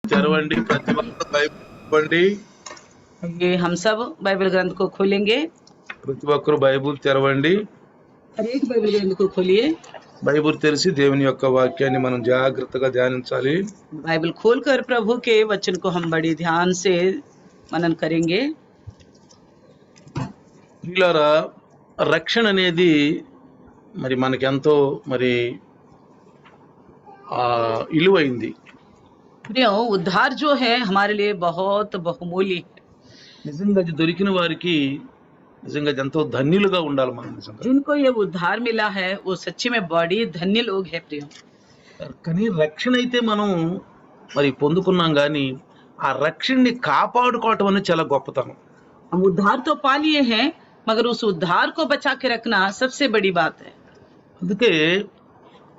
తెరవండి, ప్రతి ఒక్కరు బైబిల్ తెరవండి. ये हम सब बाइबल ग्रंथ को खोलेंगे। ప్రతి ఒక్కరు బైబిల్ తెరవండి. हर एक बाइबल ग्रंथ को खोलिए। బైబిల్ తెరిచి దేవుని యొక్క వాక్యాన్ని మనం జాగ్రత్తగా ధ్యానించాలి. बाइबल खोलकर प्रभु के वचन को हम बड़ी ध्यान से मनन करेंगे। ప్రియులారా, రక్షణ అనేది మరి మనకి ఎంతో మరి విలువైంది. प्रियो, उद्धार जो है हमारे लिए बहुत बहुमूल्य है। నిజంగా అది దొరికిన వారికి నిజంగా ఎంతో ధన్యులుగా ఉండాలి మనం. నిజంగా जिनको ये उद्धार मिला है वो सच्ची में बड़ी धन्य लोग हैं प्रियो। కానీ రక్షణ అయితే మనం మరి పొందుకున్నాం, కానీ ఆ రక్షణని కాపాడుకోవటం అనేది చాలా గొప్పతనం. हम उद्धार तो पा लिए हैं, मगर उस उद्धार को बचा के रखना सबसे बड़ी बात है। అందుకే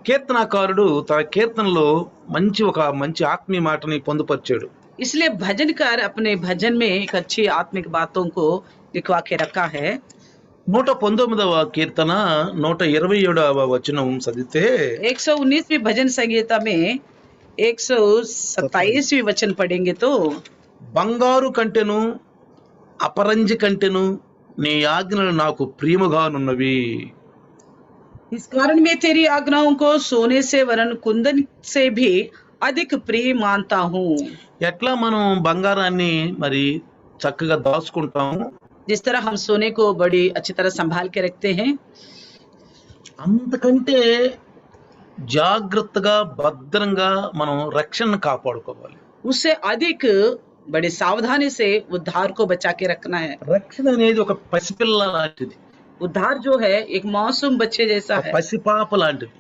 కీర్తనాకారుడు తన కీర్తనలో మంచి ఆత్మీయ మాటని పొందుపరిచాడు. इसलिए भजनकार अपने भजन में एक अच्छी आत्मिक बातों को लिखवा के रखा है। 119వ కీర్తన 127వ వచనం చదివితే 119वीं भजन संहिता में 127वीं वचन पढ़ेंगे तो, బంగారు కంటెను అపరంజి కంటెను నీ ఆజ్ఞలు నాకు ప్రియముగానున్నవి. इस कारण मैं तेरी आज्ञाओं को सोने से वरन कुंदन से भी अधिक प्रिय मानता हूँ। ఎట్లా మనం బంగారాన్ని మరి చక్కగా దాచుకుంటాము, जिस तरह हम सोने को बड़ी अच्छी तरह संभाल के रखते हैं, అంతకంటే జాగ్రత్తగా భద్రంగా మనం రక్షణను కాపాడుకోవాలి. उससे अधिक बड़ी सावधानी से उद्धार को बचा के रखना है। రక్షణ అనేది ఒక పసిపిల్ల లాంటిది, उद्धार जो है एक मासूम बच्चे जैसा है, పసిపాప లాంటిది.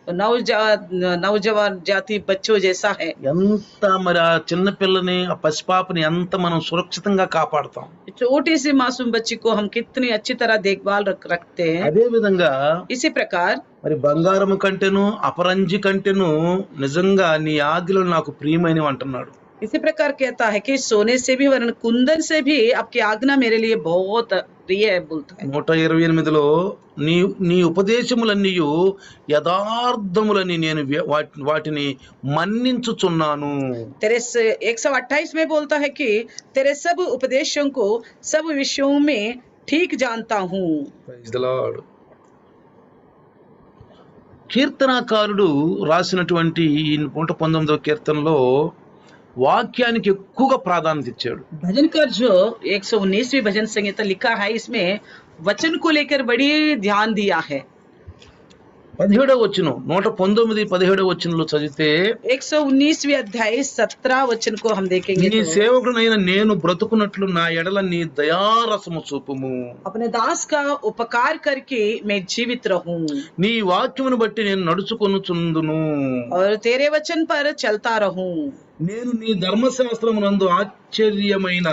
नौजवान जाति बच्चों जैसा है। ఎంత మరి ఆ చిన్న పిల్లని, ఆ పసిపాపని ఎంత మనం సురక్షితంగా కాపాడుతాం. छोटी सी मासूम बच्ची को हम कितनी अच्छी तरह देखभाल रखते हैं। అదే విధంగా इसी प्रकार మరి బంగారము కంటెను అపరంజి కంటెను నిజంగా నీ ఆజ్ఞలు నాకు ప్రియమైనవి అంటున్నాడు. इसी प्रकार कहता है कि सोने से भी वरन कुंदन से भी आपकी आज्ञा मेरे लिए बहुत प्रिय है बोलता है। 128లో నీ ఉపదేశములన్నీ యథార్థములని నేను వాటిని మన్నించుచున్నాను. तेरे 128 में बोलता है कि तेरे सब उपदेशों को सब विषयों में ठीक जानता हूँ। Praise the Lord. కీర్తనాకారుడు రాసినటువంటి ఈ 119వ కీర్తనలో వాక్యానికి ఎక్కువగా ప్రాధాన్యత ఇచ్చాడు. भजनकार जो 119वीं भजन संहिता लिखा है, इसमें वचन को लेकर बड़ी ध्यान दिया है। 17వ వచనం 119:17వ వచనంలో చదివితే 119वीं अध्याय 17 वचन को हम देखेंगे నీ तो, సేవకుడైన నేను బ్రతుకున్నట్లు నా ఎడల నీ దయారసము చూపుము. अपने दास का उपकार करके मैं जीवित रहूं నీ వాక్యమును బట్టి నేను నడుచుకొనుచుందును. और तेरे वचन पर चलता रहूं। నేను నీ ధర్మశాస్త్రమునందు ఆశ్చర్యమైన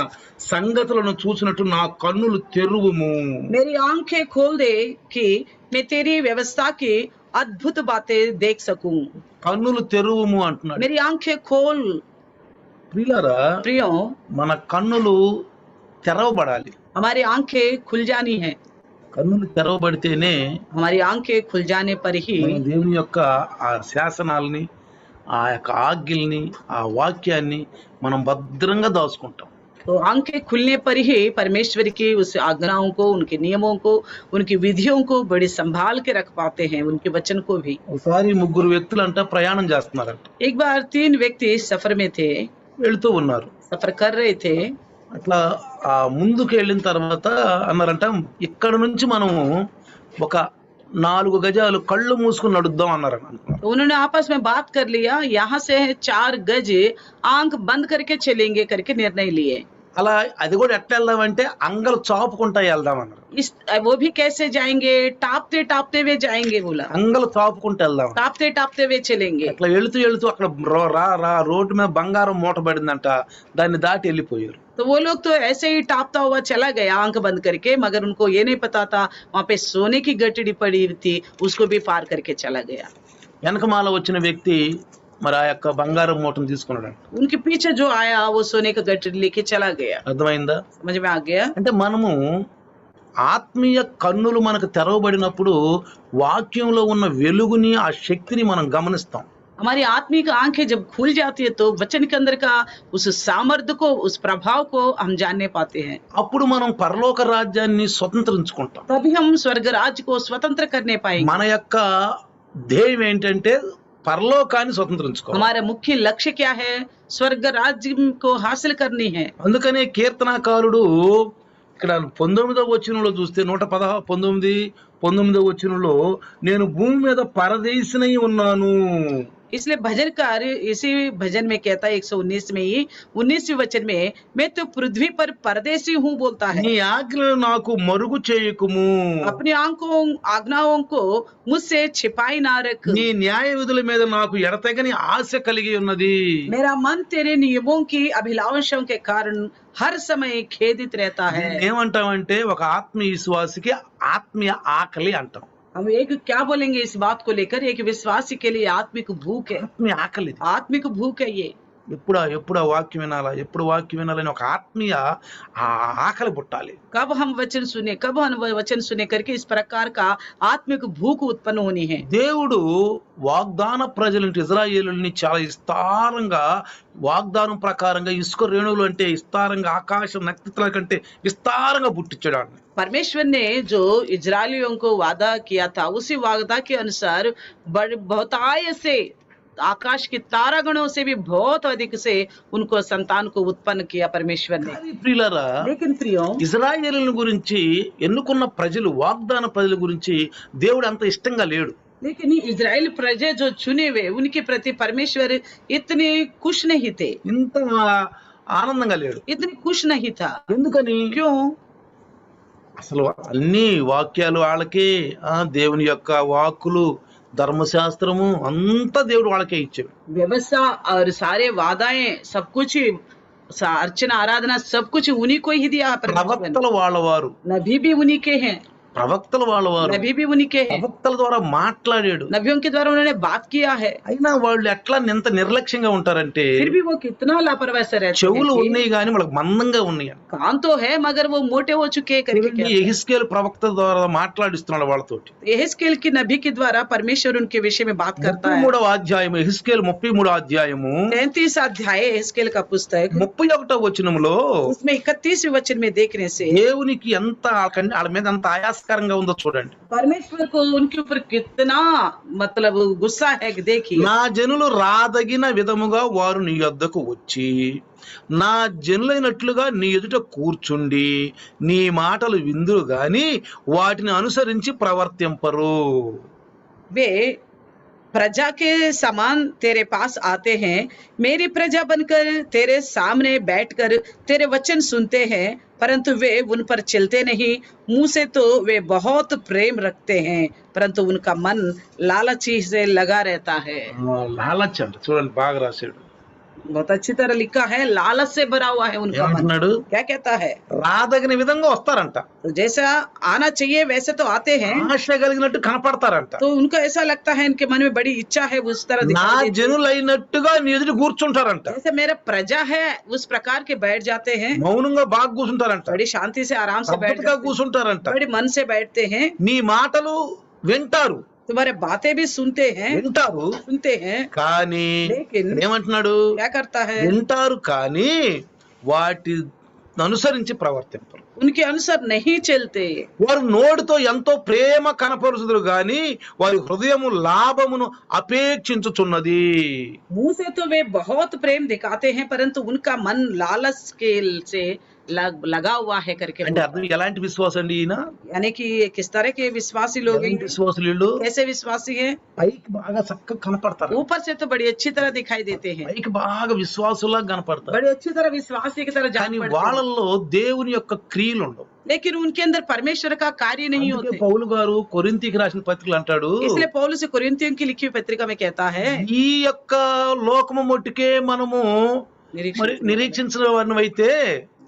సంగతులను చూసినట్టు నా కన్నులు తెరువుము. मेरी आंखें खोल दे कि मैं तेरी व्यवस्था की अद्भुत बातें देख सकूं। కన్నులు తెరువుము అంటున్నాడు. मेरी आंखें खोल। ప్రియులారా, प्रियो, మన కన్నులు తెరవబడాలి. हमारी आंखें खुल जानी है। కన్నులు తెరవబడితేనే हमारी आंखें खुल जाने पर ही మనం దేవుని యొక్క ఆ శాసనాలని, ఆ యొక్క ఆజ్ఞల్ని, ఆ వాక్యాన్ని మనం భద్రంగా దాచుకుంటాం. तो आंखें खुलने पर ही परमेश्वर की उस आज्ञाओं को, उनके नियमों को, उनकी विधियों को बड़ी संभाल के रख पाते हैं, उनके वचन को भी। ఒకసారి 3 వ్యక్తులంట ప్రయాణం చేస్తున్నారంట. एक बार 3 व्यक्ति सफर में थे, వెళుతూ ఉన్నారు. सफर कर रहे थे। అట్లా ఆ ముందుకు వెళ్ళిన తర్వాత అన్నారంట, ఇక్కడ నుంచి మనము ఒక 4 గజాలు కళ్ళు మూసుకుని నడుద్దాం అన్నారు. तो उन्होंने आपस में बात कर लिया, यहाँ से 4 गज आंख बंद करके चलेंगे करके निर्णय लिए। అలా అది కూడా ఎట్లా వెళ్దామంటే అంగలు చాపుకుంటా వెళ్దాం అన్నారు. इस वो भी कैसे जाएंगे? टापते टापते वे जाएंगे बोला। అంగలు చాపుకుంటూ వెళ్దాం. टापते टापते वे चलेंगे। అట్లా వెళుతూ అక్కడ రోడ్డు మీద బంగారం మూట పడిందంట, దాన్ని దాటి వెళ్ళిపోయారు. तो वो लोग तो ऐसे ही टापता हुआ चला गया आंख बंद करके, मगर उनको ये नहीं पता था वहां पे सोने की गठड़ी पड़ी थी, उसको भी पार करके चला गया। వెనకమాల వచ్చిన వ్యక్తి మరి ఆ యొక్క బంగారం మూటను తీసుకున్నాడు. उनके पीछे जो आया वो सोने का गठड़ी लेके चला गया। అర్థమైందా? समझ में आ गया? అంటే మనము ఆత్మీయ కన్నులు మనకు తెరవబడినప్పుడు వాక్యంలో ఉన్న వెలుగుని, ఆ శక్తిని మనం గమనిస్తాం. हमारी आत्मिक आंखें जब खुल जाती है तो वचन के अंदर का उस सामर्थ्य को, उस प्रभाव को हम जानने पाते हैं। అప్పుడు మనం పరలోక రాజ్యాన్ని స్వతంత్రించుకుంటాం. तभी हम स्वर्ग राज्य को स्वतंत्र करने पाएंगे। మన యొక్క ధ్యేయం ఏంటంటే పరలోకాన్ని స్వతంత్రించుకోవాలి. हमारा मुख्य लक्ष्य क्या है? स्वर्ग राज्य को हासिल करनी है। అందుకనే కీర్తనాకారుడు ఇక్కడ 19వ వచనంలో చూస్తే 19 వచనంలో నేను భూమి మీద పరదేశినై ఉన్నాను. इसलिए भजनकार इसी भजन में कहता है 119 में ही 19वें वचन में, मैं तो पृथ्वी पर परदेसी हूँ बोलता है। నీ ఆజ్ఞలు నాకు మరుగు చేయకుము. अपनी आज्ञाओं को मुझसे छिपाई ना रख। నీ న్యాయ విధుల మీద నాకు ఎడతెగని ఆశ కలిగి ఉన్నది. मेरा मन तेरे नियमों की अभिलाषाओं के कारण हर समय खेदित रहता है। ఏమంటామంటే ఒక ఆత్మీయ విశ్వాసికి ఆత్మీయ ఆకలి అంటాం. हम एक क्या बोलेंगे इस बात को लेकर? एक विश्वासी के लिए आत्मिक भूख है। ఆత్మీయ ఆకలి ఇది. आत्मिक भूख है ये। ఎప్పుడు వాక్యం వినాలా, ఎప్పుడు వాక్యం వినాలని ఒక ఆత్మీయ ఆకలి పుట్టాలి. कब हम वचन सुने, कब हम वचन सुने करके इस प्रकार का आत्मिक भूख उत्पन्न होनी है। దేవుడు వాగ్దాన ప్రజలంటే ఇజ్రాయేలుని చాలా విస్తారంగా వాగ్దానం ప్రకారంగా ఇసుక రేణువులు అంటే విస్తారంగా ఆకాశ నక్షత్రాల కంటే విస్తారంగా పుట్టించాడు ఆయన్ని. परमेश्वर ने जो इजरायलियों को वादा किया था उसी वादा के अनुसार बहुताय से आकाश के तारागणों से भी बहुत अधिक से उनको संतान को उत्पन्न किया परमेश्वर ने। కానీ ప్రియులారా, लेकिन प्रियों, ఇజ్రాయేలుల గురించి ఎన్నుకున్న ప్రజలు వాగ్దాన ప్రజల గురించి దేవుడు అంత ఇష్టంగా లేడు. लेकिन इजराइल प्रजा जो चुने हुए उनके प्रति परमेश्वर इतने खुश नहीं थे, ఇంత ఆనందంగా లేడు. इतने खुश नहीं था। ఎందుకని? क्यों? అసలు అన్ని వాక్యాలు వాళ్ళకే, దేవుని యొక్క వాక్కులు, ధర్మశాస్త్రము అంతా దేవుడు వాళ్ళకే ఇచ్చాడు. व्यवस्था और सारे वादाएं सब कुछ, अर्चना आराधना सब कुछ उन्हीं को ही दिया परमेश्वर ने। ప్రవక్తలు వాళ్ళవారు, नबी भी उन्हीं के हैं, ప్రవక్తలు వాళ్ళవారు, नबी भी उन्हीं के हैं। ప్రవక్తల ద్వారా మాట్లాడాడు. नबियों के द्वारा उन्होंने बात किया है। అయినా వాళ్ళు ఎట్లా ఎంత నిర్లక్ష్యంగా ఉంటారంటే, फिर भी वो कितना लापरवाह से रहते చెవులు हैं। ఉన్నాయి కానీ వాళ్ళకి మందంగా ఉన్నాయి. कान तो है मगर वो मोटे हो चुके हैं करके कहते हैं। యెహెజ్కేలు ప్రవక్త ద్వారా మాట్లాడిస్తున్నాడు వాళ్ళతోటి. यहेजकेल की नबी के द्वारा परमेश्वर उनके विषय में बात करता है। 33వ అధ్యాయము, యెహెజ్కేలు 33వ అధ్యాయము 33 अध्याय यहेजकेल का पुस्तक, 31వ వచనములో उसमें 31वें वचन में देखने से దేవునికి ఎంత వాళ్ళ మీద ఎంత ఆయాస్కరంగా ఉందో చూడండి. परमेश्वर को उनके ऊपर कितना मतलब गुस्सा है कि देखिए, నా జనులు రాదగిన విధముగా వారు నీ యొద్దకు వచ్చి నా జనులైనట్లుగా నీ ఎదుట కూర్చుండి నీ మాటలు విందురు గాని వాటిని అనుసరించి ప్రవర్తింపరు. वे प्रजा के समान तेरे पास आते हैं, मेरी प्रजा बनकर तेरे सामने बैठकर तेरे वचन सुनते हैं, परंतु वे उन पर चलते नहीं। मुंह से तो वे बहुत प्रेम रखते हैं, परंतु उनका मन लालची से लगा रहता है। లాలచ్ అంట చూడండి, బాగా రాశాడు. बहुत अच्छी तरह लिखा है, लालच से भरा हुआ है उनका मन। ఏమంటున్నాడు? क्या कहता है? రాదగిన విధంగా వస్తారంట, तो जैसा आना चाहिए वैसे तो आते हैं, ఆశ కలిగినట్టు కనపడతారంట. तो उनको ऐसा लगता है, इनके मन में बड़ी इच्छा है, उस तरह నా दिखाई देती है। జనులైనట్టుగా నీ ఎదుట కూర్చుంటారంట, जैसे मेरा प्रजा है उस प्रकार के बैठ जाते हैं, మౌనంగా బాగా కూర్చుంటారంట, बड़ी शांति से आराम से बैठ పద్ధతిగా जाते हैं, కూర్చుంటారంట, बड़े मन से बैठते हैं, నీ మాటలు వింటారు, तुम्हारे बातें भी सुनते हैं, కానీ लेकिन ఏమంటున్నాడు? क्या करता है? వింటారు కానీ వాటి అనుసరించి ప్రవర్తింపరు. उनके अनुसार नहीं चलते। వారు నోటితో ఎంతో ప్రేమ కనపరుచుదురు గాని వారి హృదయము లాభమును అపేక్షించుచున్నది. मुंह से तो वे बहुत प्रेम दिखाते हैं, परंतु उनका मन लालच के से लगा हुआ है करके। అంటే అర్థం ఎలాంటి విశ్వాసం అండి ఈయన? यानी कि किस तरह के विश्वासी लोग हैं? ఎలాంటి విశ్వాసులు వీళ్ళు? कैसे विश्वासी हैं? పైకి బాగా చక్కగా కనపడతారు, ऊपर से तो बड़ी अच्छी तरह दिखाई देते हैं, పైకి బాగా విశ్వాసులా కనపడతారు, बड़ी अच्छी तरह विश्वासी की तरह जान కానీ पड़ते हैं, వాళ్ళల్లో దేవుని యొక్క క్రియలు ఉండవు. लेकिन उनके अंदर परमेश्वर का कार्य नहीं అందుకే होते। పౌలు గారు కొరింథీకి రాసిన పత్రికలు అంటాడు, इसलिए पौलुस कोरिन्थियों की लिखी हुई पत्रिका में कहता है, ఈ యొక్క లోకము మట్టుకే మనము మరి నిరీక్షించిన వారిని అయితే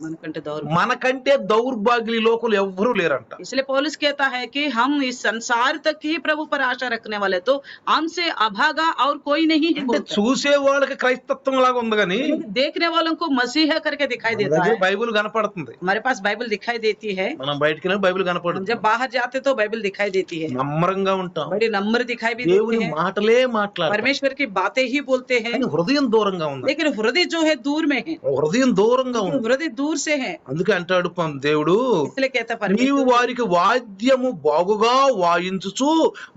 మనకంటే దౌర్భాగ్యం. మనకంటే దౌర్భాగ్యులు ఈ లోకంలో ఎవ్వరూ లేరంట. इसलिए पौलुस कहता है कि हम इस संसार तक ही प्रभु पर आशा रखने वाले तो हमसे अभागा और कोई नहीं है అంటే बोलता है. చూసే వాళ్ళకి క్రైస్తత్వం లాగా ఉంది కానీ देखने वालों को मसीहा करके दिखाई మన देता దగ్గర है. బైబిల్ కనపడుతుంది. हमारे पास बाइबल दिखाई देती है. మనం బయటికి వెళ్ళి బైబిల్ हम కనపడుతుంది. जब बाहर जाते तो बाइबल दिखाई देती है. నమ్మరంగా ఉంటాం. बड़ी नम्र दिखाई भी देती దేవుని है. మాటలే మాట్లాడతాం. परमेश्वर की बातें ही बोलते हैं. కానీ హృదయం దూరంగా ఉంది. लेकिन हृदय जो है दूर में है. హృదయం దూరంగా ఉంది. हृदय दूर से है. అందుకే అంటాడు దేవుడు, इसलिए कहता నీవు परमेश्वर వారికి వాద్యము బాగుగా వాయించుచు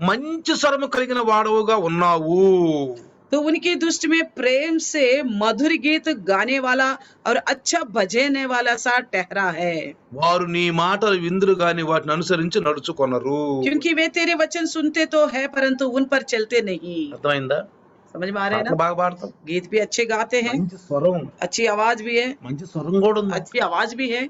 మంచి స్వరము కలిగిన వాడవుగా ఉన్నావు. तो उनकी दृष्टि में प्रेम से मधुर गीत गाने वाला और अच्छा बजाने वाला सा ठहरा है. వారు నీ మాటలు విందురు గాని వాటిని అనుసరించి నడుచుకొనరు. क्योंकि वे तेरे वचन सुनते तो है परंतु उन पर चलते नहीं. అర్థమైందా? समझ में आ रहे हैं పాటలు ना? బాగా పాడతాం. गीत भी अच्छे गाते हैं, మంచి స్వరం, अच्छी आवाज भी है, మంచి స్వరం కూడా ఉంది. अच्छी आवाज भी है.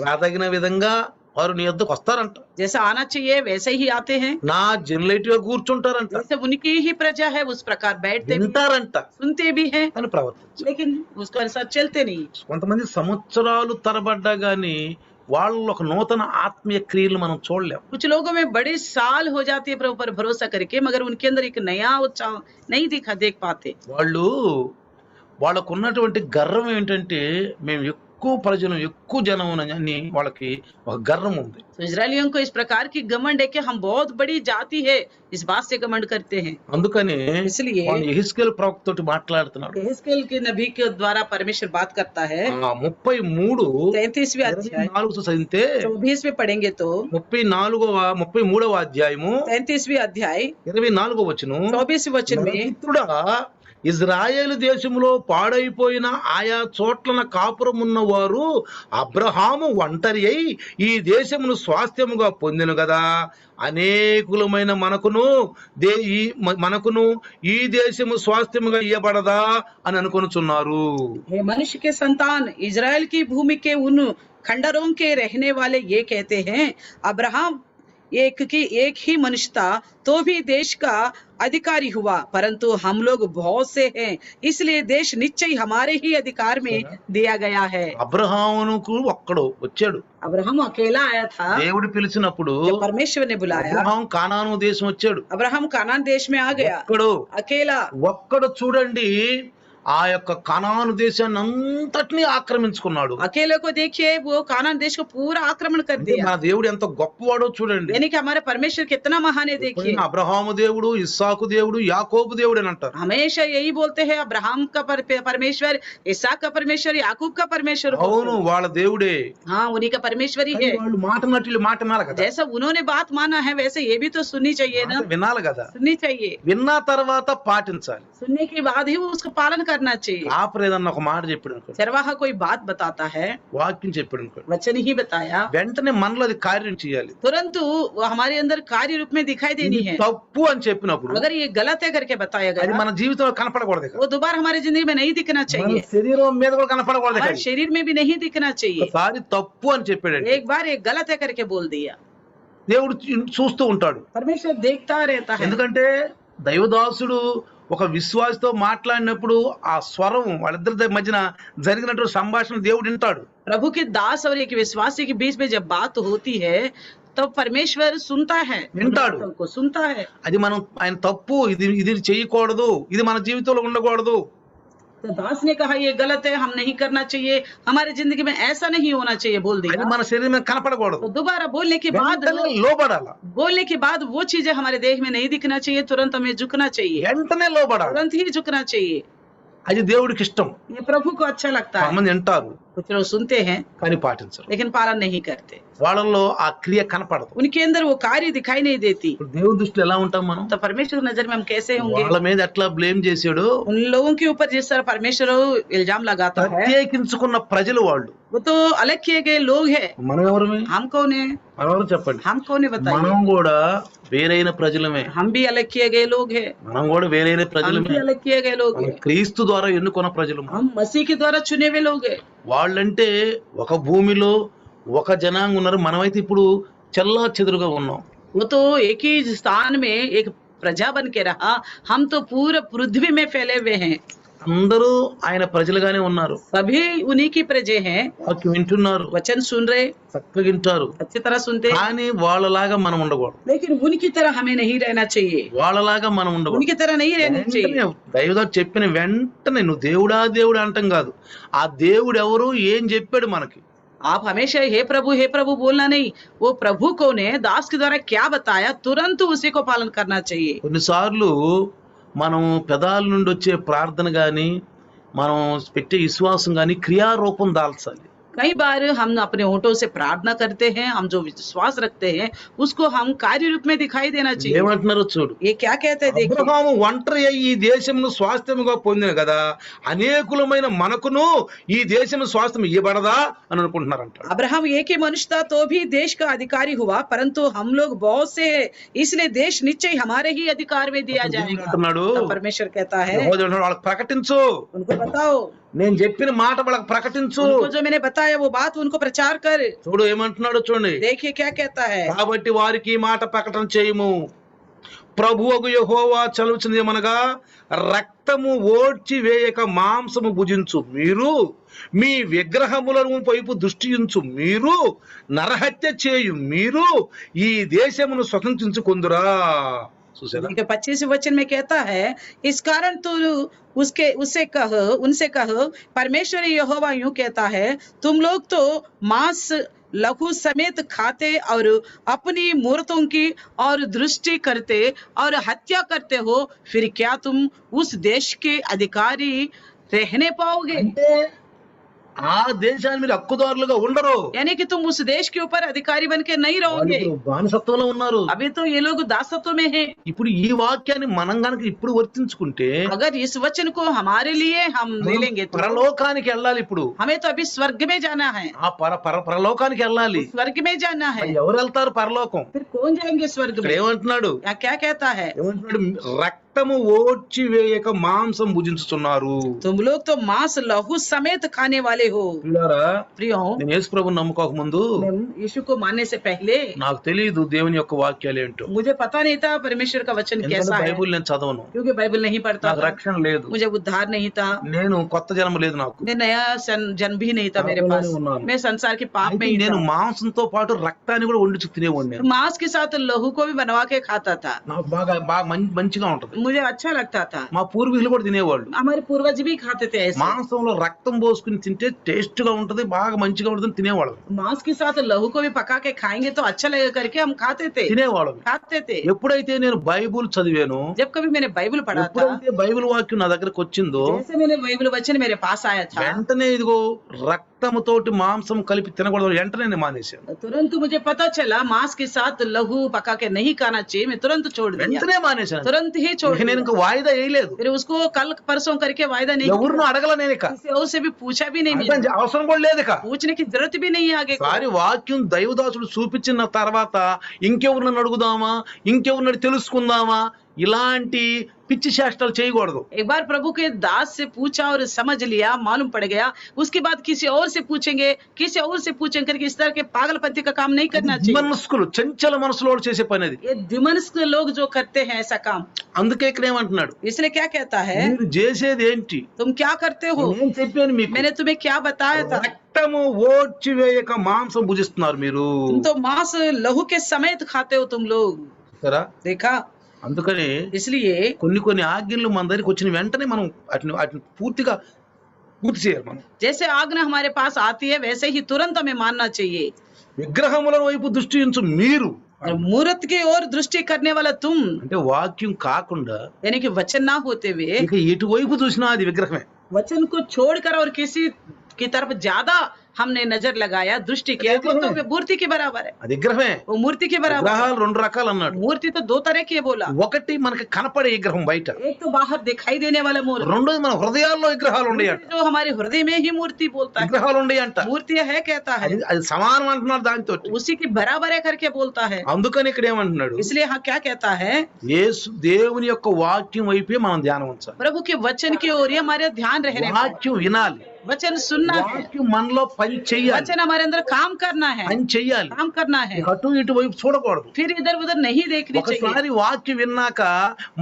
రాదగిన విధంగా వారు నీ వద్దకు వస్తారంట. जैसा आना चाहिए वैसे ही आते हैं. నా జనలేటిగా కూర్చుంటారంట, जैसे उनकी ही प्रजा है उस प्रकार बैठते भी, వింటారంట, सुनते भी हैं, అని ప్రవర్తించు. लेकिन उसके अनुसार चलते नहीं. కొంతమంది సంవత్సరాలు తరబడ్డా గాని వాళ్ళు ఒక నూతన ఆత్మీయ క్రియలు మనం చూడలేం. कुछ लोगों में बड़े साल हो जाते हैं प्रभु पर भरोसा करके मगर उनके अंदर एक नया उत्साह नहीं देख पाते. వాళ్ళు వాళ్ళకున్నటువంటి గర్వం ఏంటంటే మేము ఎక్కువ ప్రజలు ఎక్కువ జనం అని వాళ్ళకి ఒక గర్వం ఉంది. तो इजरायलियों को इस प्रकार की घमंड है कि हम बहुत बड़ी जाति है, इस बात से घमंड करते हैं. అందుకని इसलिए వాళ్ళు యెహెజ్కేలు ప్రవక్త తోటి మాట్లాడుతున్నాడు. यहेजकेल के नबी के द्वारा परमेश्वर बात करता है. 33 33वें अध्याय 24 చదివితే 24 में पढ़ेंगे तो 33వ అధ్యాయము 33वीं अध्याय 24వ వచనం, 24 वचन में నరపుత్రుడా, ఇజ్రాయేలు దేశంలో పాడైపోయిన ఆయా చోట్లన కాపురమున్న వారు అబ్రహాము ఒంటరి అయి ఈ దేశమును స్వాస్థ్యముగా పొందెను కదా, అనేకులమైన మనకును ఈ దేశము స్వాస్థ్యముగా ఇయ్యబడదా అని అనుకొనుచున్నారు. हे मनुष्य के संतान, इजराइल की भूमि के उन खंडरों के रहने वाले ये कहते हैं अब्राहम एक ही मनुष्य था तो भी देश का अधिकारी हुआ, परंतु हम लोग बहुत से हैं इसलिए देश निश्चय हमारे ही अधिकार में दिया गया है. అబ్రహామునకు ఒక్కడు వచ్చాడు. अब्राहम अकेला आया था. దేవుడు పిలిచినప్పుడు जब परमेश्वर ने बुलाया అబ్రహాం కానాను దేశం వచ్చాడు. अब्राहम कानान देश में आ गया अकेला. ఒక్కడు చూడండి ఆ యొక్క కనాను దేశాన్ని అంతటినీ ఆక్రమించుకున్నాడు. अकेले को देखिए वो कानान देश को पूरा आक्रमण कर అంటే दिया. మన దేవుడు ఎంత గొప్పవాడో చూడండి. यानी कि हमारे परमेश्वर कितना महान है देखिए. అబ్రహాము దేవుడు, ఇస్సాకు దేవుడు, యాకోబు దేవుడు అని అంటారు. हमेशा यही बोलते हैं अब्राहम का परमेश्वर, इसहाक का परमेश्वर, याकूब का परमेश्वर. అవును, వాళ్ళ దేవుడే. हाँ उन्हीं का परमेश्वर ही है. వాళ్ళు మాట వినాలి కదా. जैसा उन्होंने बात माना है वैसे ये भी तो सुननी चाहिए ना. వినాలి కదా. सुननी चाहिए. విన్న తర్వాత పాటించాలి. सुनने के बाद ही उसको पालन करना चाहिए. కాపరి ఏదన్నా ఒక మాట చెప్పాడు అనుకో, चरवाहा कोई बात बताता है, వాక్యం చెప్పాడు అనుకో, वचन ही बताया, వెంటనే మనలో అది కార్యం చేయాలి. तुरंत वो हमारे अंदर कार्य रूप में दिखाई देनी ఇది है. తప్పు అని చెప్పినప్పుడు अगर ये गलत है करके बताया అది गया మన జీవితంలో కనపడకూడదు ఇక. वो दोबारा हमारी जिंदगी में नहीं दिखना మన चाहिए. శరీరం మీద కూడా కనపడకూడదు ఇక. हमारे शरीर में भी नहीं दिखना चाहिए. ఒకసారి తప్పు అని చెప్పాడండి, एक बार ये गलत है करके बोल दिया, దేవుడు చూస్తూ ఉంటాడు. परमेश्वर देखता रहता है. ఎందుకంటే దైవదాసుడు ఒక విశ్వాసితో మాట్లాడినప్పుడు ఆ స్వరం వాళ్ళిద్దరి మధ్యన జరిగినటువంటి సంభాషణ దేవుడు వింటాడు. प्रभु के दास और एक विश्वासी के बीच में जब बात होती है तो परमेश्वर सुनता है, వింటాడు. को सुनता है. అది మనం ఆయన తప్పు, ఇది చేయకూడదు, ఇది మన జీవితంలో ఉండకూడదు. तो दास ने कहा ये गलत है, हम नहीं करना चाहिए, हमारी जिंदगी में ऐसा नहीं होना चाहिए, बोल అది दिया. మన శరీరం మీద కనపడకూడదు. तो दोबारा बोलने के बाद వెంటనే లోబడాల. बोलने के बाद वो चीजें हमारे देह में नहीं दिखना चाहिए, तुरंत हमें झुकना चाहिए, వెంటనే లోబడాలి. तुरंत ही झुकना चाहिए. అది దేవుడికి ఇష్టం. ये प्रभु को अच्छा लगता है. కొంతమంది వింటారు कुछ लोग सुनते हैं కానీ పాటించరు. लेकिन पालन नहीं करते. వాళ్ళల్లో ఆ క్రియ కనపడదు. उनके अंदर वो कार्य दिखाई नहीं देती. ఇప్పుడు దేవుడి దృష్టిలో ఎలా ఉంటాం మనం? तो परमेश्वर की नजर में हम कैसे होंगे? వాళ్ళ మీద ఎట్లా బ్లేమ్ చేసాడు? उन लोगों के ऊपर जिस तरह परमेश्वर इल्जाम लगाता है, ప్రత్యేకించుకున్న ప్రజలు వాళ్ళు. वो तो अलग किए गए लोग हैं. మనం ఎవరమే? हम कौन है? మనెవరు చెప్పండి. हम कौन है बताइए. మనం కూడా వేరైన ప్రజలమే. हम भी अलग किए गए लोग हैं. మనం కూడా వేరైన हम ప్రజలమే. भी अलग किए गए लोग మనం हैं. క్రీస్తు ద్వారా ఎన్నుకున్న ప్రజలు. हम मसीह के द्वारा चुने हुए लोग हैं. వాళ్ళంటే ఒక భూమిలో ఒక జనాంగం ఉన్నారు, మనమైతే ఇప్పుడు చెల్లా చెదురుగా ఉన్నాం. वो तो एक ही स्थान में एक प्रजा बन के रहा, हम तो पूरा पृथ्वी में फैले हुए हैं. అందరూ ఆయన ప్రజలుగానే ఉన్నారు, सभी उन्हीं की प्रजे हैं, వాక్యం వింటున్నారు, वचन सुन रहे, చక్కగా వింటారు. अच्छी तरह सुनते हैं, కానీ వాళ్ళలాగా మనం ఉండకూడదు, लेकिन उनकी तरह हमें नहीं रहना चाहिए, వాళ్ళలాగా మనం ఉండకూడదు. उनकी तरह नहीं रहना चाहिए। వెంటనే దైవదారు చెప్పిన వెంటనే నువ్వు దేవుడా దేవుడా అంటాం కాదు, ఆ దేవుడు ఎవరు ఏం చెప్పాడు మనకి. आप हमेशा हे प्रभु बोलना नहीं, वो प्रभु को ने दास के द्वारा क्या बताया तुरंत उसी को पालन करना चाहिए। కొన్నిసార్లు మనం పెదాల నుండి వచ్చే ప్రార్థన గాని మనం పెట్టే విశ్వాసం గాని క్రియారూపం దాల్చాలి. कई बार हम अपने होठों से प्रार्थना करते हैं, हम जो विश्वास रखते हैं उसको हम कार्य रूप में दिखाई देना चाहिए। ఏమంటున్నారో చూడు, ये क्या कहते हैं देखिए, అబ్రహాము ఒంటరి అయ్యి ఈ దేశమును స్వాస్థ్యముగా పొందిన కదా, అనేకులమైన మనకును ఈ దేశము స్వాస్థ్యం ఇవ్వబడదా అని అనుకుంటున్నారంట. अब्राहम एक ही मनुष्य था तो भी देश का अधिकारी हुआ, परंतु हम लोग बहुत से हैं, इसलिए देश निश्चय हमारे ही अधिकार में दिया जाएगा। అంటున్నాడు, तब परमेश्वर कहता है యెహోవా అంటున్నాడు, వాళ్ళకి ప్రకటించు, उनको बताओ, నేను చెప్పిన మాట వాళ్ళకి ప్రకటించు. उनको जो मैंने बताया वो बात उनको प्रचार कर। చూడు ఏమంటున్నాడు చూడండి, देखिए क्या कहता है, కాబట్టి వారికి ఈ మాట ప్రకటన చేయము. ప్రభువగు యెహోవా చలుచున్నది ఏమనగా, రక్తము ఓడ్చి వేయక మాంసము భుజించు మీరు, మీ విగ్రహములను వైపు దృష్టించు మీరు, నరహత్య చేయు మీరు ఈ దేశమును స్వతంత్రించుకొందురా. చూసారా, 25 वचन में कहता है, इस कारण तू उनसे कह परमेश्वर यहोवा यूं कहता है, तुम लोग तो मांस लहू समेत खाते और अपनी मूर्तों की और दृष्टि करते और हत्या करते हो, फिर क्या तुम उस देश के अधिकारी रहने पाओगे? అంటే ఆ దేశాన్ని మీరు హక్కుదారులుగా ఉండరు, यानी कि तुम उस देश के ऊपर अधिकारी बन के नहीं వాళ్ళు रहोगे। ఇప్పుడు బానిసత్వంలో ఉన్నారు. अभी तो ये लोग दासत्व में हैं। ఇప్పుడు ఈ వాక్యాన్ని మనం గనక ఇప్పుడు వర్తించుకుంటే अगर इस वचन को हमारे लिए हम ले लेंगे तो పరలోకానికి వెళ్ళాలి. ఇప్పుడు हमें तो अभी स्वर्ग में जाना है, ఆ పరలోకానికి వెళ్ళాలి. स्वर्ग में जाना है। మరి ఎవరు వెళ్తారు పరలోకం? फिर कौन जाएंगे स्वर्ग ఇక్కడ में? ఏమంటున్నాడు, या क्या कहता है, ఏమంటున్నాడు, రక్తము ఓడ్చి వేయక మాంసం భుజించుతున్నారు. तुम लोग तो मांस लहू समेत खाने वाले हो। పిల్లారా, प्रियो, నేను యేసు ప్రభువుని నమ్ముకోక ముందు यीशु को मानने से पहले నాకు తెలియదు దేవుని యొక్క వాక్యాలు ఏంటో. मुझे पता नहीं था परमेश्वर का वचन ఎందుకంటే कैसा है, బైబుల్ నేను చదవను, क्योंकि बाइबल नहीं पढ़ता నాకు था, రక్షణ లేదు, मुझे उद्धार नहीं था, నేను కొత్త జన్మ లేదు నాకు. मैं नया जन्म भी नहीं था मेरे पास, ఉన్నాను. मैं संसार के पाप में అయితే ही నేను था। మాంసంతో పాటు రక్తాన్ని కూడా వండించి తినేవాడిని. నేను मांस के साथ लहू को भी बनवा के खाता था, నాకు బాగా బాగా మంచిగా ఉంటది. मुझे अच्छा लगता था। మా పూర్వీకులు కూడా తినేవాళ్ళు. हमारे पूर्वज भी खाते थे ऐसे। మాంసంలో రక్తం పోసుకుని తింటే టేస్ట్ గా ఉంటది, బాగా మంచిగా ఉంటది తినేవాళ్ళం. मांस के साथ लहू को भी पका के खाएंगे तो अच्छा लगेगा करके हम खाते थे, తినేవాళ్ళం. खाते थे। ఎప్పుడైతే నేను బైబుల్ చదివాను, जब कभी मैंने बाइबल पढ़ा था, ఎప్పుడైతే బైబిల్ వాక్యం నా దగ్గరకు వచ్చిందో, जैसे मैंने बाइबल वचन मेरे पास आया था, వెంటనే ఇదిగో రక్తముతోటి మాంసం కలిపి తినకూడదు, వెంటనే నేను మానేశాను. तुरंत मुझे पता चला मांस के साथ लहू पका के नहीं खाना चाहिए, मैं तुरंत छोड़ दिया, వెంటనే మానేశాను. तुरंत ही छोड़ ఇక నేను दिया। ఇంకా వాయిదా వేయలేదు, फिर उसको कल परसों करके वायदा नहीं ఎవరినూ किया, అడగల నేను. ఇక किसी और से भी पूछा भी नहीं, అర్థం मैंने అవసరం కూడా లేదు. ఇక पूछने की जरूरत भी नहीं है आगे को। సారి వాక్యం దైవదాసుడు చూపించిన తర్వాత ఇంకెవరిని అడుగుదామా, ఇంకెవరిని తెలుసుకుందామా, ఇలాంటి పిచ్చి చేష్టలు చేయకూడదు. एक बार प्रभु के दास से पूछा और समझ लिया, मालूम पड़ गया, उसके बाद किसी और से पूछेंगे, किसी और से पूछेंगे करके इस तरह के पागलपंती का काम नहीं करना चाहिए। మనస్కులు చంచల మనసులో చేసే పని అది. ये द्विमनस्क लोग जो करते हैं ऐसा काम, అందుకే ఇక్కడ ఏమంటున్నాడు, इसलिए क्या कहता है, మీరు చేసేది ఏంటి? तुम क्या करते हो? నేను చెప్పాను మీకు, मैंने तुम्हें क्या बताया था, రక్తము ఓడ్చి వేయక మాంసం భుజిస్తున్నారు మీరు. तुम तो मांस लहू के समेत खाते हो तुम लोग। సరా, देखा, అందుకని इसलिए కొన్ని ఆజ్ఞలు మన దగ్గరికి వచ్చిన వెంటనే మనం వాటిని పూర్తి చేయాలి. మనం जैसे आज्ञा हमारे पास आती है वैसे ही तुरंत हमें मानना चाहिए। విగ్రహముల వైపు దృష్టి ఉంచు మీరు, और मूर्त की ओर दृष्टि करने वाला तुम, అంటే వాక్యం కాకుండా यानी कि वचन ना होते हुए ఇక ఎటువైపు చూసినా అది విగ్రహమే. वचन को छोड़कर और किसी की तरफ ज्यादा हमने नजर लगाया, दृष्टि किया, तो वे मूर्ति के बराबर है, అది విగ్రహమే. वो मूर्ति के बराबर है। విగ్రహాలు రెండు రకాలు అన్నాడు. मूर्ति तो दो तरह की है बोला, ఒకటి మనకి కనపడే విగ్రహం బయట, एक तो बाहर दिखाई देने वाला मूर्ति, రెండోది మన హృదయాల్లో విగ్రహాలు ఉండేయంట. जो हमारे हृदय में ही मूर्ति बोलता है, విగ్రహాలు ఉండేయంట. मूर्ति है कहता है, అది సమానం అంటున్నారు దానితో. उसी की बराबर है करके बोलता है। అందుకని ఇక్కడ ఏమంటున్నాడు, इसलिए हाँ क्या कहता है, యేసు దేవుని యొక్క వాక్యం వైపే మనం ధ్యానం ఉంచాలి. प्रभु के वचन की ओर ही हमारे ध्यान रहने, వాక్యం వినాలి, वचन सुनना है, వాక్యం మనలో పని చెయ్యాలి, वचन हमारे अंदर काम करना है, పని చెయ్యాలి. काम करना है, ఇక అటు ఇటు వైపు చూడకూడదు. फिर इधर उधर नहीं देखनी चाहिए. ఒకసారి వాక్యం విన్నాక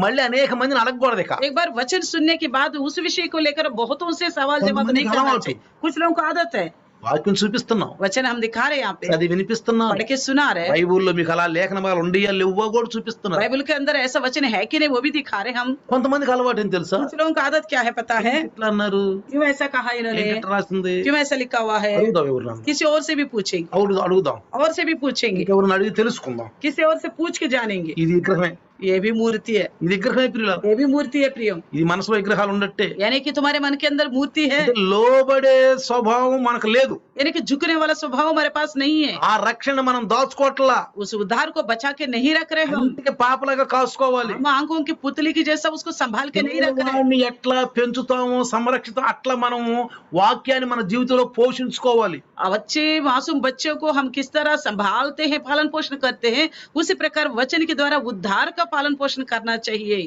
మళ్ళీ అనేక మందిని అడగకూడదు. ఇక एक बार वचन सुनने के बाद उस विषय को लेकर बहुतों से सवाल जवाब కొంతమందికి नहीं करना అలవాటు. चाहिए. कुछ लोगों को आदत है, వాక్యం చూపిస్తున్నాం, वचन हम दिखा रहे हैं यहाँ पे, అది వినిపిస్తున్నాం. पढ़ के सुना रहे हैं. బైబుల్లో మీకు అలా లేఖన భాగాలు ఉండేయా లేవో కూడా చూపిస్తున్నారు. बाइबल के अंदर ऐसा वचन है कि नहीं वो भी दिखा रहे हैं हम. కొంతమందికి అలవాటు ఏం తెలుసా? कुछ लोगों का आदत क्या है पता है? ఇట్లా అన్నారు, क्यों ऐसा कहा इन्होंने, ఏంటి ఇట్లా రాసింది, क्यों ऐसा लिखा हुआ है? అడుగుదాం ఎవరినన్నా, किसी और से भी पूछेंगे, అడుగుదాం, और से भी पूछेंगे, ఇంకెవరిని అడిగి తెలుసుకుందాం. किसी और से पूछ के जानेंगे. ఇది విగ్రహమే, ये भी मूर्ति है, ఇది విగ్రహమే ప్రియులారా. ये भी मूर्ति है प्रियो. ఇది మనసులో విగ్రహాలు ఉండట్టే. यानी कि तुम्हारे मन के अंदर मूर्ति है, అంటే లోబడే స్వభావం మనకు లేదు. यानी कि झुकने वाला स्वभाव हमारे पास नहीं है. ఆ రక్షణ మనం దాచుకోవట్లా, उस उद्धार को बचा के नहीं रख रहे हम. అందుకే పాపలాగా కాసుకోవాలి. हम आंखों की पुतली की जैसा उसको संभाल के नहीं रख रहे. వాడిని ఎట్లా పెంచుతామో సంరక్షితం అట్లా మనము వాక్యాన్ని మన జీవితంలో పోషించుకోవాలి. बच्चे मासूम बच्चों को हम किस तरह संभालते हैं, पालन पोषण करते हैं, उसी प्रकार वचन के द्वारा उद्धार का पालन पोषण करना चाहिए.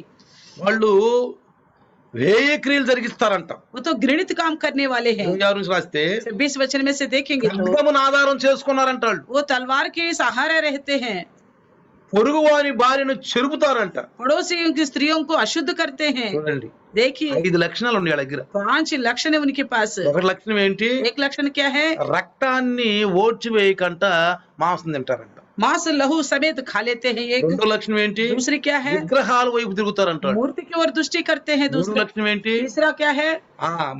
వాళ్ళు వేయ క్రియలు జరిగిస్తారంట. वो तो घृणित काम करने वाले हैं. 26 నుంచి రాస్తే 20 वचन में से देखेंगे तो ఖడ్గమును ఆధారం చేసుకున్నారంట. వాళ్ళు वो तलवार के सहारे रहते हैं, పొరుగు వారి భార్యను చెరుపుతారంట. पड़ोसियों की स्त्रियों को अशुद्ध करते हैं. చూడండి, देखिए 5 లక్షణాలు ఉన్నాయి వాళ్ళ దగ్గర. 5 लक्षण है उनके पास. ఒకటి లక్షణం ఏంటి? एक लक्षण क्या है? రక్తాన్ని ఓడ్చివేయకంట మాంసం తింటారంట. मांस लहू समेत खा लेते हैं. एक రెండో లక్షణం ఏంటి? दूसरी क्या है? విగ్రహాల వైపు తిరుగుతారంట. मूर्ति की ओर दृष्टि करते हैं. మూడో दूसरा లక్షణం ఏంటి? तीसरा क्या है?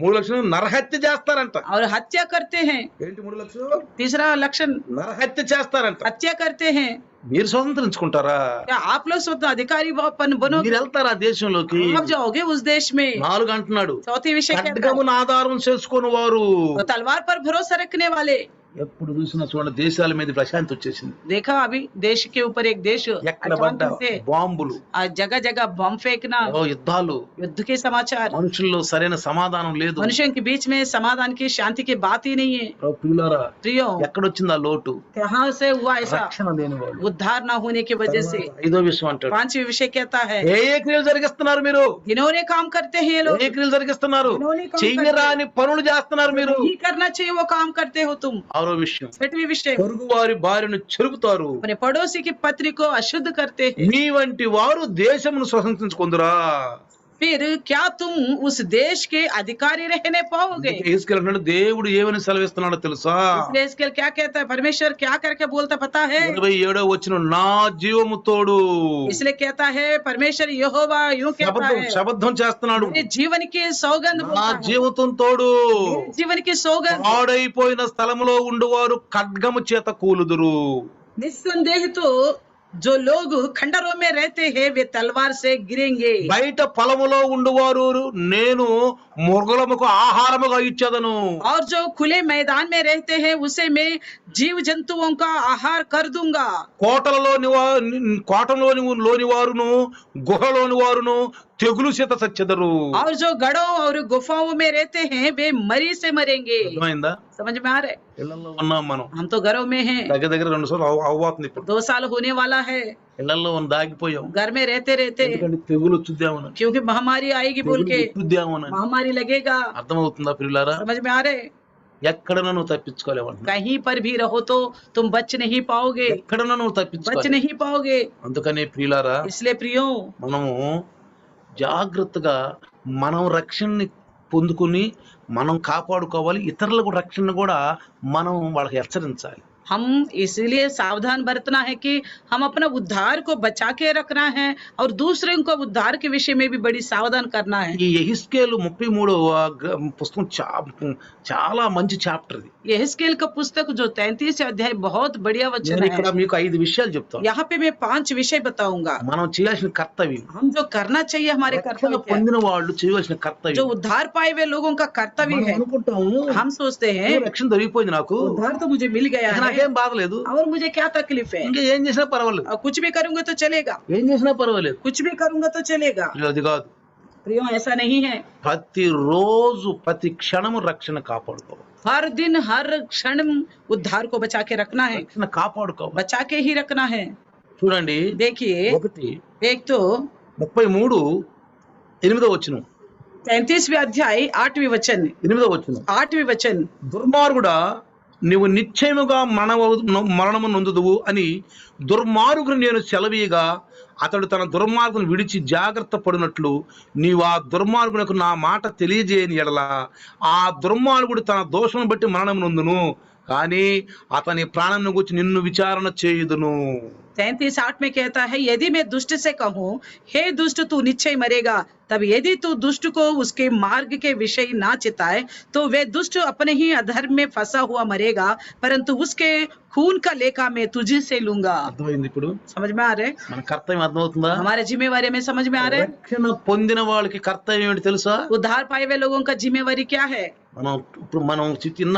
మూడు లక్షణం నరహత్య చేస్తారంట. और हत्या करते हैं. ఏంటి మూడు లక్షణం? तीसरा लक्षण నరహత్య చేస్తారంట. हत्या करते हैं. మీరు స్వతంత్రించుకుంటారా? क्या आप लोग स्वतः अधिकारी बनोगे? మీరు వెళ్తారా దేశంలోకి? आप जाओगे उस देश में. 4 అంటున్నాడు, चौथी विषय क्या है? ఖడ్గమును ఆధారం చేసుకుని వారు. तो तलवार पर भरोसा रखने वाले. ఎప్పుడు చూసినా చూడండి దేశాల మీద ప్రశాంతి వచ్చేసింది. देखा अभी देश के ऊपर एक देश ఎక్కడ పడ్డా अचानक से బాంబులు, जगह जगह बम फेंकना, యుద్ధాలు, युद्ध के समाचार. మనుషుల్లో సరైన సమాధానం లేదు. मनुष्यों के बीच में समाधान की शांति की बात ही नहीं है. ప్రియులారా, प्रियो ఎక్కడొచ్చిందా లోటు? कहाँ से हुआ ऐसा? రక్షణ లేని వాళ్ళు. उद्धार न होने की वजह से. 5వ విషయం అంటాడు, 5वां विषय कहता है ఏ క్రియలు జరిగిస్తున్నారు మీరు? जिन्होंने काम करते हैं ये लोग. ఏ క్రియలు జరిగిస్తున్నారు? जिन्होंने काम చెయ్యరాని పనులు చేస్తున్నారు మీరు. नहीं करना चाहिए वो काम करते हो तुम. 6వ విషయం, 6वां विषय పొరుగు వారి భార్యను చెరుపుతారు. अपने पड़ोसी की पत्नी को अशुद्ध करते हैं. మీ వంటి వారు దేశమును స్వతంత్రించుకుందురా. फिर क्या तुम उस देश के अधिकारी रहने पाओगे? యేసుకేలు అన్నాడు, దేవుడు ఏమని సెలవిస్తున్నాడో తెలుసా? इसलिए इसके क्या कहता है परमेश्वर, क्या करके बोलता पता है? 27వ వచనం, నా జీవము తోడు. इसलिए कहता है परमेश्वर यहोवा यूं कहता है, శబద్ధం చేస్తున్నాడు, मेरे जीवन की सौगंध నా बोलता है. జీవితం తోడు. मेरे जीवन की सौगंध. పాడైపోయిన స్థలములో ఉండువారు ఖడ్గము చేత కూలుదురు. निस्संदेह तो जो लोग खंडरों में रहते हैं वे तलवार से गिरेंगे. బయట పొలములో ఉండువారు నేను మృగములకు ఆహారముగా ఇచ్చేదను. और जो खुले मैदान में रहते हैं उसे मैं जीव जंतुओं का आहार कर दूंगा. కోటలోని వారును గుహలోని వారును తెగులు చేత చచ్చెదరు. और जो गढ़ों और गुफाओं में रहते हैं वे मरी से मरेंगे. అర్థమైందా? समझ में आ रहा है? ఇళ్లలో ఉన్నాం మనం, हम तो घरों में हैं. దగ్గర దగ్గర 2 సార్లు అవ్వాతుంది. ఇప్పుడు 2 साल होने वाला है. ఇళ్లలో దాగిపోయాం. घर में रहते रहते ఎందుకంటే తెగులు వచ్చుద్దామని, क्योंकि महामारी आएगी बोल के. వచ్చుద్దామని. महामारी लगेगा. అర్థమవుతుందా ప్రియులారా? समझ में आ रहे? ఎక్కడన్నా నువ్వు తప్పించుకోలేవంట. कहीं पर भी रहो तो तुम बच नहीं पाओगे. ఎక్కడన్నా నువ్వు बच తప్పించుకోలేవు. नहीं पाओगे. అందుకనే ప్రియులారా, इसलिए प्रियो మనము జాగ్రత్తగా మనం రక్షణని పొందుకుని మనం కాపాడుకోవాలి. ఇతరులకు రక్షణ కూడా మనం వాళ్ళకి హెచ్చరించాలి. हम इसलिए सावधान बरतना है कि हम अपना उद्धार को बचा के रखना है और दूसरों को उद्धार के विषय में भी बड़ी सावधान करना है. ఈ యెహెజ్కేలు 33వ పుస్తకం చాలా మంచి చాప్టర్ ఇది. यहेजकेल का पुस्तक जो 33 अध्याय बहुत बढ़िया वचन నేను ఇక్కడ है. మీకు 5 విషయాలు చెప్తాను. यहाँ पे मैं 5 विषय बताऊंगा. మనం చేయాల్సిన కర్తవ్యం, हम जो करना चाहिए हमारे రక్షణ कर्तव्य क्या है? పొందిన వాళ్ళు చేయవలసిన जो కర్తవ్యం. उद्धार पाए हुए लोगों का कर्तव्य మనం है. అనుకుంటాము, हम सोचते हैं రక్షణ దొరికిపోయింది నాకు, उद्धार तो मुझे मिल गया है నాకేం బాధ లేదు, और मुझे क्या तकलीफ है, ఇంకా ఏం చేసినా పర్వాలేదు, और कुछ भी करूंगा तो चलेगा, ఏం చేసినా పర్వాలేదు. कुछ भी करूंगा तो चलेगा. అది కాదు. प्रियो ऐसा नहीं है. ప్రతిరోజు ప్రతి క్షణము రక్షణ కాపాడుకోవాలి. हर दिन हर क्षण उद्धार को बचा के रखना है. రక్షణ కాపాడుకోవాలి. बचा के ही रखना है. చూడండి, देखिए 1 एक तो 33 8వ వచనం, 35वें अध्याय 8वीं वचन 8వ వచనం. 8वीं वचन దుర్మార్గుడా నీవు నిశ్చయముగా మరణము నొందుదువు అని దుర్మార్గుడు నేను సెలవీయగా అతడు తన దుర్మార్గును విడిచి జాగ్రత్త పడినట్లు నీవు ఆ దుర్మార్గునకు నా మాట తెలియజేయని ఎడల ఆ దుర్మార్గుడు తన దోషం బట్టి మరణం నొందును, కానీ అతని ప్రాణం గురించి నిన్ను విచారణ చేయుదును. 33:8 में कहता है, यदि मैं दुष्ट से कहूँ, हे दुष्ट तू निश्चय मरेगा, तब यदि तू दुष्ट को उसके मार्ग के विषय ना चिताए तो वे दुष्ट अपने ही अधर्म में फंसा हुआ मरेगा, परंतु उसके खून का लेखा मैं तुझे से लूंगा. అర్థమైంది ఇప్పుడు समझ में आ रहे? మన కర్తవ్యం అర్థమవుతుందా? हमारे जिम्मेवारी में समझ में आ रहे? రక్షణ పొందిన వాళ్ళకి కర్తవ్యం ఏంటి తెలుసా? उद्धार पाए हुए लोगों का जिम्मेवारी क्या है? మనం చిన్న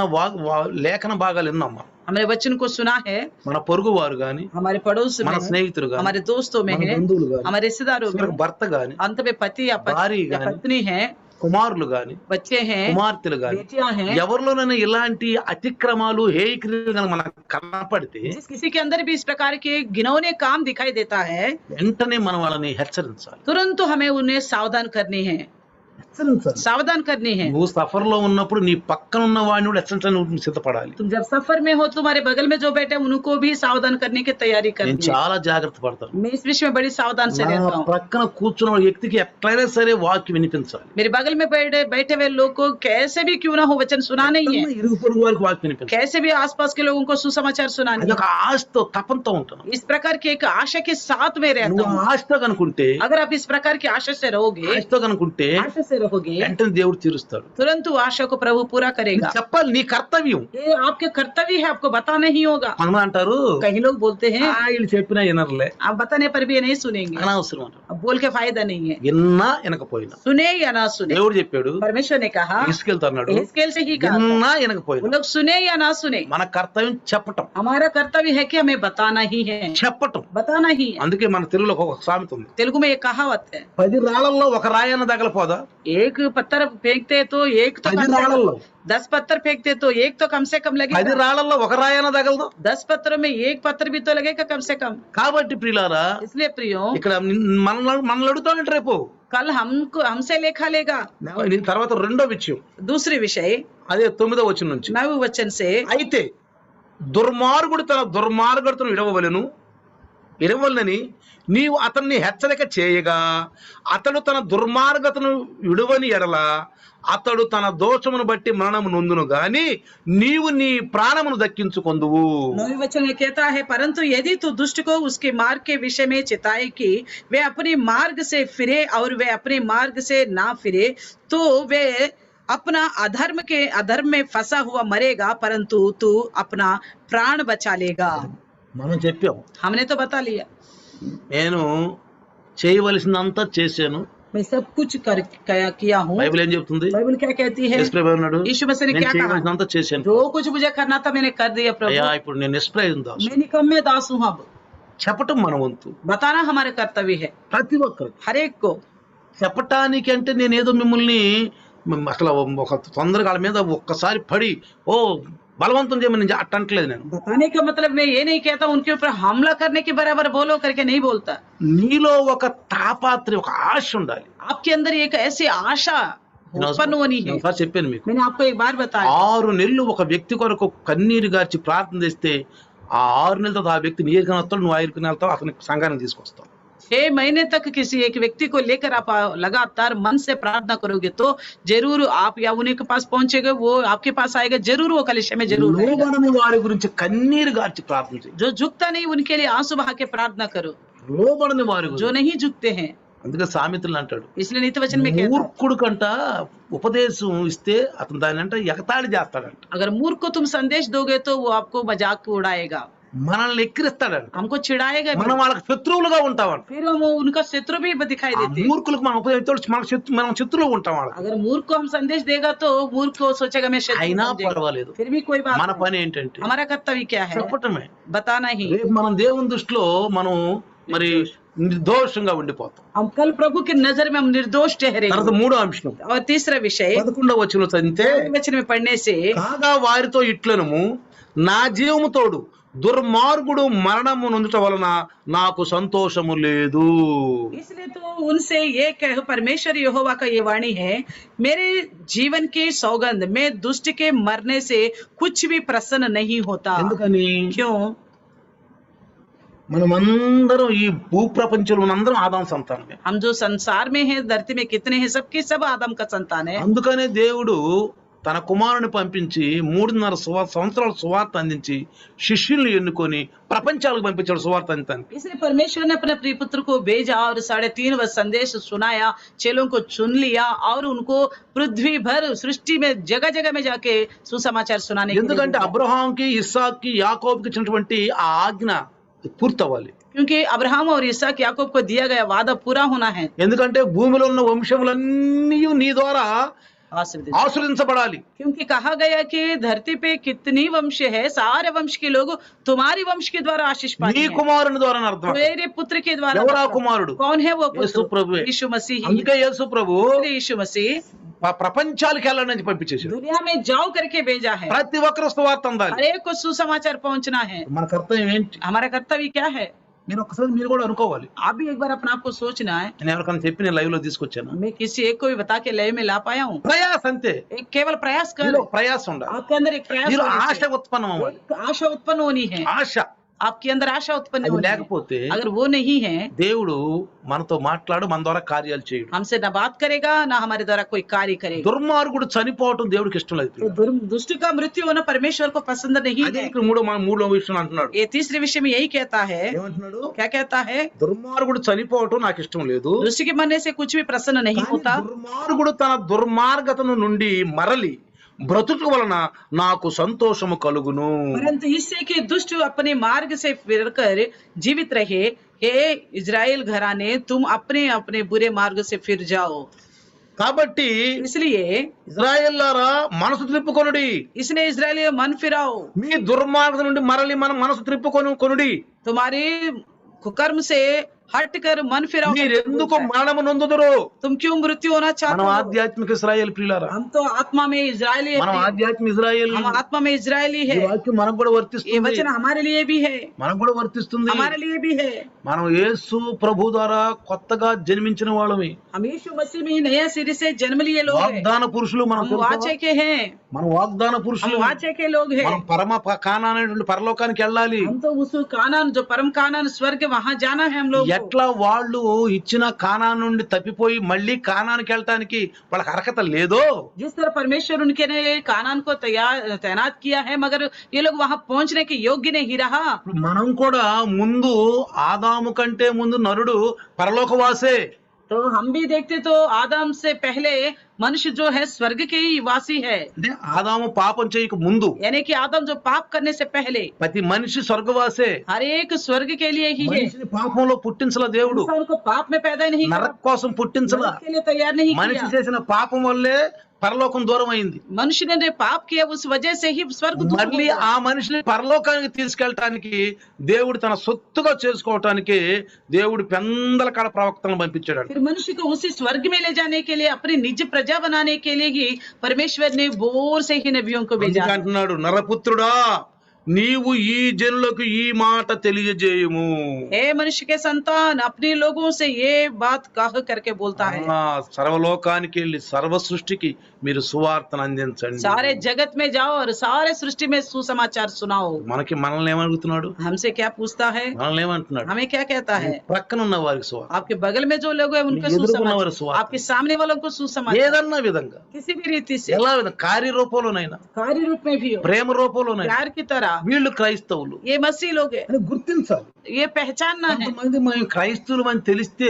లేఖన భాగాలు విన్నాం. हमने वचन को सुना है, మన పొరుగు వారు గాని, हमारे पड़ोस में మన है, స్నేహితులు గాని, हमारे दोस्तों में మన है, బంధువులు గాని, हमारे रिश्तेदारों में, భర్త గాని, अंत में पति या భార్య గాని, पत्नी है, కుమారులు గాని, बच्चे हैं, కుమార్తెలు గాని, बेटियां हैं. ఎవరిలోనైనా ఇలాంటి అతిక్రమాలు హేయక్రియలు గాని మనకు కనపడితే जिस किसी के अंदर भी इस प्रकार के घिनौने काम दिखाई देता है, వెంటనే మనం వాళ్ళని హెచ్చరించాలి. तुरंत हमें उन्हें सावधान करनी है, హెచ్చరించాలి. सावधान करनी है. నువ్వు సఫర్ లో ఉన్నప్పుడు నీ పక్కన ఉన్న వాడిని కూడా హెచ్చరించడానికి సిద్ధపడాలి. तुम जब सफर में हो, तुम्हारे बगल में जो बैठे उनको भी सावधान करने की तैयारी నేను करनी है. చాలా జాగ్రత్త పడతాను. मैं इस विषय में बड़ी सावधान से నా रहता हूँ. ప్రక్కన కూర్చున్న వ్యక్తికి ఎట్లయినా సరే వాక్యం వినిపించాలి. मेरे बगल में बैठे हुए लोग को कैसे भी क्यों ना हो वचन सुना नहीं है, ఇరుగు పొరుగు వారికి వాక్యం వినిపించాలి. कैसे भी आसपास के लोगों को सुसमाचार सुनानी అది है. ఒక ఆశతో తపంతో ఉంటాను. इस प्रकार की एक आशा के साथ में रहता నువ్వు हूँ. ఆశతో కనుకుంటే, अगर आप इस प्रकार की आशा से रहोगे, ఆశతో కనుకుంటే వెంటనే దేవుడు తీరుస్తాడు. तुरंत वो आशा को प्रभु पूरा करेगा. నీకు చెప్పాలి, నీ కర్తవ్యం. ये आपके कर्तव्य है, आपको बताना ही होगा. మనం అంటారు, कई लोग बोलते हैं, వీళ్ళు చెప్పినా వినర్లే, आप बताने पर भी ये नहीं सुनेंगे, అనవసరం అంటారు. अब बोल के फायदा नहीं है. విన్నా వినకపోయినా सुने या ना सुने, దేవుడు చెప్పాడు, परमेश्वर ने कहा, తీసుకెళ్తున్నాడు. एहezकेल से ही कहा, విన్నా वो వినకపోయినా लोग सुने या ना सुने, మన కర్తవ్యం చెప్పటం. हमारा कर्तव्य है कि हमें बताना ही है, చెప్పటం. बताना ही है. అందుకే మన తెలుగులో ఒక సామెత ఉంది, तेलुगु में एक कहावत है, 10 రాళ్లలో ఒక రాయన్న తగలపోదా. एक पत्थर फेंकते तो एक तो 10 రాళ్లలో 10 पत्थर फेंकते तो एक तो कम से कम 10 लगेगा. రాళ్లలో ఒక రాయన్న తగలదు. 10 पत्थरों में एक पत्थर भी तो लगेगा कम से कम. కాబట్టి ప్రియులారా, इसलिए प्रियो, ఇక్కడ మనల్ని అడుగుతానంటే రేపు कल हमसे लेखा लेगा. తర్వాత రెండో విషయం, दूसरी विषय అదే 9వ వచనం నుంచి, 9वें वचन से, అయితే దుర్మార్గుడు తన దుర్మార్గతను విడవలనని నీవు అతన్ని హెచ్చరిక చేయగా అతడు తన దుర్మార్గతను విడువని ఎడల అతడు తన దోషమును బట్టి మరణము నొందును గాని నీవు నీ ప్రాణమును దక్కించుకొందువు. 9वें वचन में कहता है, परंतु यदि तू दुष्ट को उसके मार्ग के विषय में चिताए कि वे अपने मार्ग से फिरे और वे अपने मार्ग से ना फिरे तो वे अपना अधर्म में फंसा हुआ मरेगा, परंतु तू अपना प्राण बचा लेगा. మనం చెప్పాం, हमने तो बता लिया, నేను చేయవలసినంత చేశాను. मैं सब कुछ किया हूँ. బైబిల్ ఏం చెప్తుంది? बाइबल क्या कहती है? యేసు ప్రభు అన్నాడు, यीशु मसीह ने నేను क्या कहा? చేయవలసినంత చేశాను. जो कुछ मुझे करना था मैंने कर दिया प्रभु. అయ్యా, ఇప్పుడు నేను నిష్ప్రయోజన దాసు. मैं निकम्मे दास हूँ. अब చెప్పటం మన వంతు. बताना हमारे कर्तव्य है, ప్రతి ఒక్కరు हर एक को. చెప్పటానికి అంటే నేనేదో మిమ్మల్ని అసలు ఒక తొందరగా వాళ్ళ మీద ఒక్కసారి పడి బలవంతం చేయమని అట్టంటలేదు నేను. बताने का मतलब मैं ये नहीं कहता उनके ऊपर हमला करने के बराबर बोलो करके नहीं बोलता. నీలో ఒక తాపాత్రి, ఒక ఆశ ఉండాలి. आपके अंदर एक ऐसी आशा उत्पन्न होनी है. ఒకసారి చెప్పాను మీకు, मैंने आपको एक बार बताया, 6 నెలలు ఒక వ్యక్తి కొరకు కన్నీరు గార్చి ప్రార్థన చేస్తే ఆ 6 నెలల తర్వాత ఆ వ్యక్తి నీ ఎరుకని వస్తాడు, నువ్వు ఆ ఎరుకని వెళ్తావు, అతని సంఘానికి తీసుకొస్తావు. 6 महीने तक किसी एक व्यक्ति को लेकर आप लगातार मन से प्रार्थना करोगे तो जरूर आप या उन्हीं के पास पहुंचेगा, वो आपके पास आएगा, जरूर वो कलिशे में जरूर आएगा. లోబడని వారి గురించి కన్నీరు గార్చి ప్రార్థన చేయి. जो झुकता नहीं उनके लिए आंसू बहा के प्रार्थना करो. లోబడని వారి जो గురించి. नहीं झुकते हैं, అందుకే సామెతలు అంటాడు, इसलिए नीति वचन में कहता है, మూర్ఖుడు కంట ఉపదేశం ఇస్తే అతను దాని అంటే ఎగతాళి చేస్తాడంట, अगर मूर्ख को तुम संदेश दोगे तो वो आपको मजाक उड़ाएगा, మనల్ని ఎక్కిరిస్తాడంట, हमको चिढ़ाएगा, మనం వాళ్ళకి శత్రువులుగా ఉంటామంట. फिर हम उनका शत्रु भी दिखाई ఆ देते हैं. మూర్ఖులకు మనం ఉపయోగించే మనం శత్రువులు ఉంటాం వాళ్ళకి. अगर मूर्ख को हम संदेश देगा तो मूर्ख को सोचेगा मैं शत्रु అయినా समझेगा. పర్వాలేదు, फिर भी कोई बात మన नहीं. పని ఏంటంటే हमारा कर्तव्य क्या है? చెప్పటమే. बताना ही. రేపు మనం దేవుని దృష్టిలో మనం మరి నిర్దోషంగా ఉండిపోతాం. हम कल प्रभु की नजर में हम निर्दोष ठहरेंगे. తర్వాత మూడో అంశం, और तीसरा विषय 11వ వచనం చదివితే, वचन में पढ़ने से, కాగా వారితో ఇట్లనము నా జీవము తోడు దుర్మార్గుడు మరణము నొందుట వలన నాకు సంతోషము లేదు. इसलिए तो उनसे ये कह परमेश्वर यहोवा का ये वाणी है, मेरे जीवन की सौगंध मैं दुष्ट के मरने से कुछ भी प्रसन्न नहीं होता। ఎందుకని? क्यों? మనమందరం ఈ భూప్రపంచంలో మనందరం ఆదాం సంతానమే. हम जो संसार में हैं, धरती में कितने हैं, सबके सब आदम का संतान है। అందుకనే దేవుడు తన కుమారుని పంపించి 3.5 సంవత్సరాల సువార్త అందించి శిష్యుల్ని ఎన్నుకొని ప్రపంచాలకు పంపించాడు సువార్త అందించడానికి. इसलिए परमेश्वर ने अपने प्रिय पुत्र को भेजा और 3.5 वर्ष संदेश सुनाया, चेलों को चुन लिया और उनको पृथ्वी भर सृष्टि में जगह जगह में जाके सुसमाचार सुनाने के लिए ఎందుకంటే भेजा। అబ్రహాంకి ఇస్సాక్కి యాకోబుకి ఇచ్చినటువంటి ఆ ఆజ్ఞ పూర్తవ్వాలి. क्योंकि अब्राहम और इसहाक याकूब को दिया गया वादा पूरा होना है। ఎందుకంటే భూమిలో ఉన్న వంశములన్నీ నీ ద్వారా आशीर्वाद। ఆశీర్వదించబడాలి. क्योंकि कहा गया कि धरती पे कितनी वंश है, सारे वंश के लोग तुम्हारी वंश के द्वारा आशीष నీ पाएंगे। కుమారుని ద్వారా అర్థం. मेरे पुत्र के द्वारा। ఎవరా కుమారుడు? कौन है वो యేసు पुत्र? ప్రభువే. यीशु मसीह। అందుకే యేసు ప్రభు यीशु मसीह ప్రపంచాలకు వెళ్ళాలని పంపించేశాడు. दुनिया में जाओ करके भेजा है। ప్రతి ఒక్కరు సువార్త అందాలి. हर एक को सुसमाचार पहुंचना है। మన కర్తవ్యం ఏంటి? हमारा कर्तव्य क्या है? మీరు కూడా అనుకోవాలి. आप भी एक बार अपने आप को सोचना है। నేను ఎవరికైనా చెప్పి నేను లైవ్ లో తీసుకొచ్చాను. मैं किसी एक को भी बता के लय में ला पाया हूँ? ప్రయాస అంతే. एक केवल प्रयास कर। నీలో ప్రయాస ఉండాలి. आपके अंदर एक प्रयास నీలో होना ఆశ चाहिए। ఉత్పన్నం అవ్వాలి. एक आशा उत्पन्न होनी है। ఆశ आपके अंदर आशा उत्पन्न అది होनी है। లేకపోతే अगर वो नहीं है, దేవుడు మనతో మాట్లాడు మన ద్వారా కార్యాలు చేయడు. हमसे न बात करेगा ना हमारे द्वारा कोई कार्य करेगा। దుర్మార్గుడు చనిపోవటం దేవుడికి ఇష్టం లేదు. तो दुष्ट का मृत्यु होना परमेश्वर को पसंद नहीं అదే है। ఇక్కడ మూడో విషయం అంటున్నాడు. ये तीसरे विषय में यही कहता है। ఏమంటున్నాడు? क्या कहता है? దుర్మార్గుడు చనిపోవటం నాకు ఇష్టం లేదు. दुष्ट के मरने से कुछ भी प्रसन्न नहीं కానీ होता। దుర్మార్గుడు తన దుర్మార్గతను నుండి మరలి బ్రతుకు వలన నాకు సంతోషము కలుగును. परंतु इससे कि दुष्ट अपने मार्ग से फिरकर जीवित रहे, हे इजराइल घराने तुम अपने अपने बुरे मार्ग से फिर जाओ। కాబట్టి इसलिए ఇశ్రాయేలులారా మనసు త్రిప్పుకొనుడి. इसने इजराइली मन फिराओ। మీ దుర్మార్గత నుండి మరలి మనం మనసు త్రిప్పుకొనుడి. तुम्हारे कुकर्म से हट कर मन फिराओ। మీరెందుకు మరణము నొందుదురు? तुम क्यों मृत्यु होना మనం चाहते हो? ఆధ్యాత్మిక ఇశ్రాయేల్ ప్రియులారా. हम तो आत्मा में इजरायली మనం है। ఆధ్యాత్మిక ఇశ్రాయేల్. हम आत्मा में इजरायली ఈ है। వాక్యం మనకు కూడా ये వర్తిస్తుంది. वचन हमारे लिए भी है, మనకు కూడా వర్తిస్తుంది. हमारे लिए भी है। మనం యేసు ప్రభు ద్వారా కొత్తగా జన్మించిన వాళ్ళమి. हम यीशु मसीह में ही नया सिरे से जन्म लिए लोग हैं। వాగ్దాన పురుషులు మనం. हम वाचे के हैं। మనం వాగ్దాన हम పురుషులు. वाचे के लोग हैं। మనం కానాన్ అనేటువంటి పరలోకానికి వెళ్ళాలి. हम तो उस कानान जो परम कानान स्वर्ग वहां जाना है हम लोग को। ఎట్లా వాళ్ళు ఇచ్చిన కానాన్ నుండి తప్పిపోయి మళ్ళీ కానానికి వెళ్ళటానికి వాళ్ళకి అర్హత లేదో, जिस तरह परमेश्वर उनके ने कानान को तैनात किया है, मगर ये लोग वहां पहुंचने के योग्य नहीं रहा। మనం కూడా ముందు ఆదాము కంటే ముందు నరుడు పరలోకవాసే. तो हम भी देखते तो आदम से पहले मनुष्य जो है स्वर्ग के ही वासी है। అంటే ఆదాము పాపం చేయక ముందు यानी कि आदम जो पाप करने से पहले ప్రతి మనిషి స్వర్గవాసే. हर एक स्वर्ग के लिए ही है। మనిషిని పాపంలో పుట్టించల దేవుడు. इंसान को पाप में पैदा नहीं किया, నరక కోసం పుట్టించల. नरक के लिए तैयार नहीं మనిషి किया। చేసిన పాపం వల్లే పరలోకం దూరం అయింది. मनुष्य ने पाप किया, उस वजह से ही स्वर्ग दूर हो మళ్ళీ गया। ఆ మనిషిని పరలోకానికి తీసుకెళ్ళటానికి దేవుడు తన సొత్తుగా చేసుకోవటానికి దేవుడు పెందల కాడ ప్రవక్తలను పంపించాడు. फिर मनुष्य को उसी स्वर्ग में ले जाने के लिए, अपनी निज प्रजा बनाने के लिए ही परमेश्वर ने बोर से ही नबियों को भेजा। అందుకే అంటున్నాడు, నరపుత్రుడా నీవు ఈ జనులకు ఈ మాట తెలియజేయము. हे मनुष्य के संतान, अपने लोगों से ये बात कह करके बोलता है। సర్వలోకానికి వెళ్ళి సర్వ సృష్టికి మీరు సువార్తను అందించండి. सारे जगत में जाओ और सारे सृष्टि में सुसमाचार सुनाओ। మనల్ని ఏమడుగుతున్నాడు? हमसे क्या पूछता है? మనల్ని ఏమంటున్నాడు? हमें क्या कहता है? ప్రక్కన ఉన్న వారికి సువార్త, आपके बगल में जो लोग हैं उनको ఎదురుకున్న వారి सुसमाचार, సువార్త. आपके सामने वालों को सुसमाचार, ఏదన్నా విధంగా, किसी भी रीति से, ఎలా విధంగా, కార్యరూపంలోనైనా कार्य रूप में भी हो, ప్రేమ రూపంలోనైనా प्यार की तरह, వీళ్ళు క్రైస్తవులు ये मसीह लोग हैं, అని గుర్తించాలి. ये पहचानना है। కొంతమంది మేము క్రైస్తవులు అని తెలిస్తే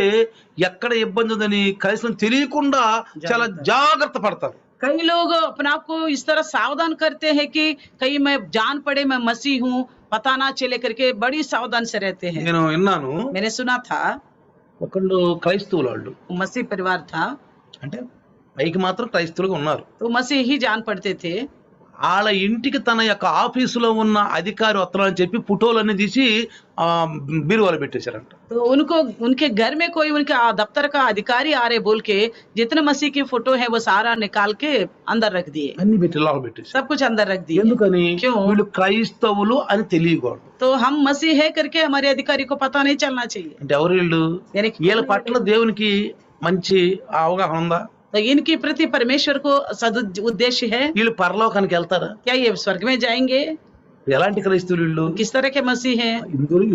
ఎక్కడ ఇబ్బంది ఉందని క్రైస్తవులు తెలియకుండా చాలా జాగ్రత్త పడతారు. कई लोग अपने आप को इस तरह सावधान करते हैं कि कहीं मैं जान पड़े मैं मसीह हूँ, पता ना चले करके बड़ी सावधान से रहते हैं। నేను విన్నాను, मैंने सुना था ఒకళ్ళు క్రైస్తవులు, వాళ్ళు मसीह परिवार था, అంటే పైకి మాత్రం క్రైస్తవులుగా ఉన్నారు. तो मसीह ही जान पड़ते थे। వాళ్ళ ఇంటికి తన యొక్క ఆఫీసులో ఉన్న అధికారి వస్తున్నాడని చెప్పి ఫోటోలన్నీ తీసి ఆ బీరువాలో పెట్టేశారంట. तो उनको उनके घर में कोई उनके दफ्तर का अधिकारी आ रहे बोल के जितने मसीह की फोटो है वो सारा निकाल के अंदर रख दिए, అన్ని పెట్టి లోపల పెట్టేశారు. सब कुछ अंदर रख दिए। ఎందుకని? क्यों? వీళ్ళు క్రైస్తవులు అని తెలియకూడదు. तो हम मसीह है करके हमारे अधिकारी को पता नहीं चलना चाहिए। అంటే ఎవరు వీళ్ళు? यानी कि వీళ్ళ పట్ల దేవునికి మంచి అవగాహన ఉందా? तो इनके प्रति परमेश्वर को सद उद्देश्य है, వీళ్ళు పరలోకానికి వెళ్తారా? क्या ये स्वर्ग में जाएंगे? ఎలాంటి క్రైస్తవులు వీళ్ళు? किस तरह के मसीह हैं?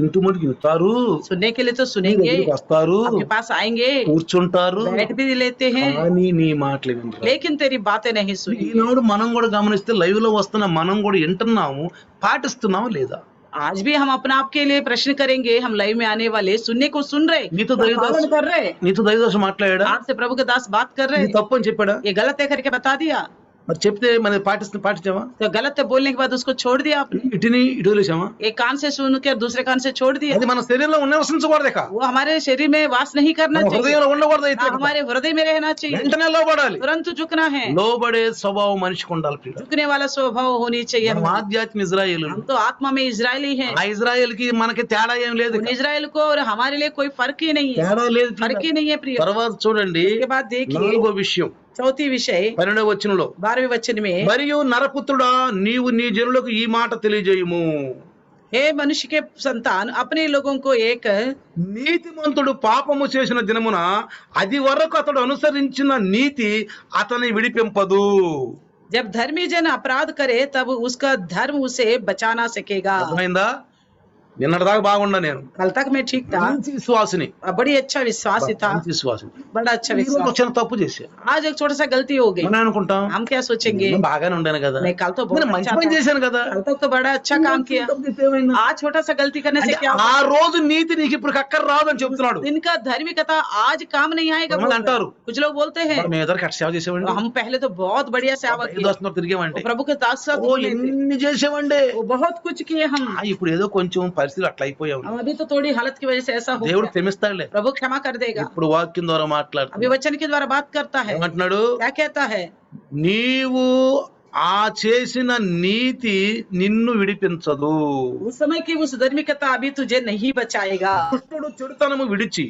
ఇంటి ముందుకు వెళ్తారు, सुनने के लिए तो నీ सुनेंगे, దగ్గరికి వస్తారు, आपके पास आएंगे, కూర్చుంటారు, बैठ भी लेते हैं, కానీ నీ మాటలు వినరు. लेकिन तेरी बातें नहीं सुनेंगे। ఈనాడు మనం కూడా గమనిస్తే లైవ్ లో వస్తున్న మనం కూడా వింటున్నాము, పాటిస్తున్నాము లేదా? आज भी हम अपने आप के लिए प्रश्न करेंगे, हम लाइव में आने वाले सुनने को सुन रहे, నీతో तो దైవదాసు पालन कर रहे, నీతో దైవదాసు మాట్లాడా? आपसे प्रभु के दास बात कर रहे, ఇది తప్పు అని చెప్పాడా? ये गलत है करके बता दिया, మరి చెప్తే మనం పాటించామా? तो गलत है बोलने के बाद उसको छोड़ दिया आपने, ఇటుని ఇటు వదిలేసామా? एक कान से सुन के दूसरे कान से छोड़ दिया। అది మన శరీరంలో నివసించకూడదు. ఇక वो हमारे शरीर में वास नहीं करना మన चाहिए, హృదయంలో ఉండకూడదు. అయితే ना हमारे हृदय में रहना चाहिए, వెంటనే లోబడాలి. तुरंत झुकना है, లోబడే స్వభావం మనిషికి ఉండాలి ప్రియుడు. झुकने वाला स्वभाव होनी चाहिए। మనం ఆధ్యాత్మిక ఇజ్రాయేలు. हम तो आत्मा में इजरायली हैं, ఆ ఇజ్రాయేల్ కి మనకి తేడా ఏం లేదు. उन इजराइल को और हमारे लिए कोई फर्क ही नहीं है, తేడా లేదు. फर्क ही नहीं है प्रिय। తర్వాత చూడండి उसके बाद देखिए నాలుగో విషయం चौथी विषय 12వ వచనంలో, 12वें वचन में, మరియు నరపుత్రుడా నీవు నీ జనులకు ఈ మాట తెలియజేయము. हे मनुष्य के संतान अपने लोगों को एक నీతిమంతుడు పాపము చేసిన దినమున అది వరకు అతడు అనుసరించిన నీతి అతని విడిపింపదు. जब धर्मी जन अपराध करे तब उसका धर्म उसे बचा ना सकेगा। అర్థమైందా? నిన్నటిదాకా బాగుండా నేను, कल तक मैं ठीक था, మంచి విశ్వాసిని, बड़ी अच्छा विश्वासी था, మంచి విశ్వాసిని. बड़ा अच्छा ఈ రోజు विश्वास। ఒక చిన్న తప్పు చేశా. आज एक छोटा सा गलती हो गई, మనం అనుకుంటాం हम क्या सोचेंगे, నేను బాగానే ఉండాను కదా, मैं कल तो बहुत నేను మంచి अच्छा పని था, చేశాను కదా. कल तक तो बड़ा अच्छा काम किया, తప్పు చేస్తే ఏమైంది? आज छोटा सा गलती करने से అంటే क्या ఆ రోజు నీతి నీకు ఇప్పుడు అక్కర రాదని చెప్తున్నాడు. इनका धार्मिकता आज काम नहीं आएगा కొంతమంది बोल रहे అంటారు, हैं। कुछ लोग बोलते हैं మేము ఎదురు కట్ట సేవ చేసేవండి, हम पहले तो बहुत बढ़िया सेवा की, దోస్తున్నారు తిరిగేవండి, प्रभु के दास साथ ఓ घूमे थे, ఎన్ని చేసేవండి. वो बहुत कुछ किए हम, ఇప్పుడు ఏదో కొంచెం పరిస్థితులు అట్లా అయిపోయావు. हम अभी तो थोड़ी हालत की वजह से ऐसा हो దేవుడు गया, క్షమిస్తాడులే. प्रभु क्षमा कर देगा। ఇప్పుడు వాక్యం ద్వారా अभी మాట్లాడుతున్నాడు. वचन के द्वारा बात करता है, ఏమంటున్నాడు? क्या कहता है, నీవు ఆ చేసిన నీతి నిన్ను విడిపించదు. उस समय की उस धार्मिकता अभी तुझे नहीं बचाएगा। దుష్టుడు చెడుతనము విడిచి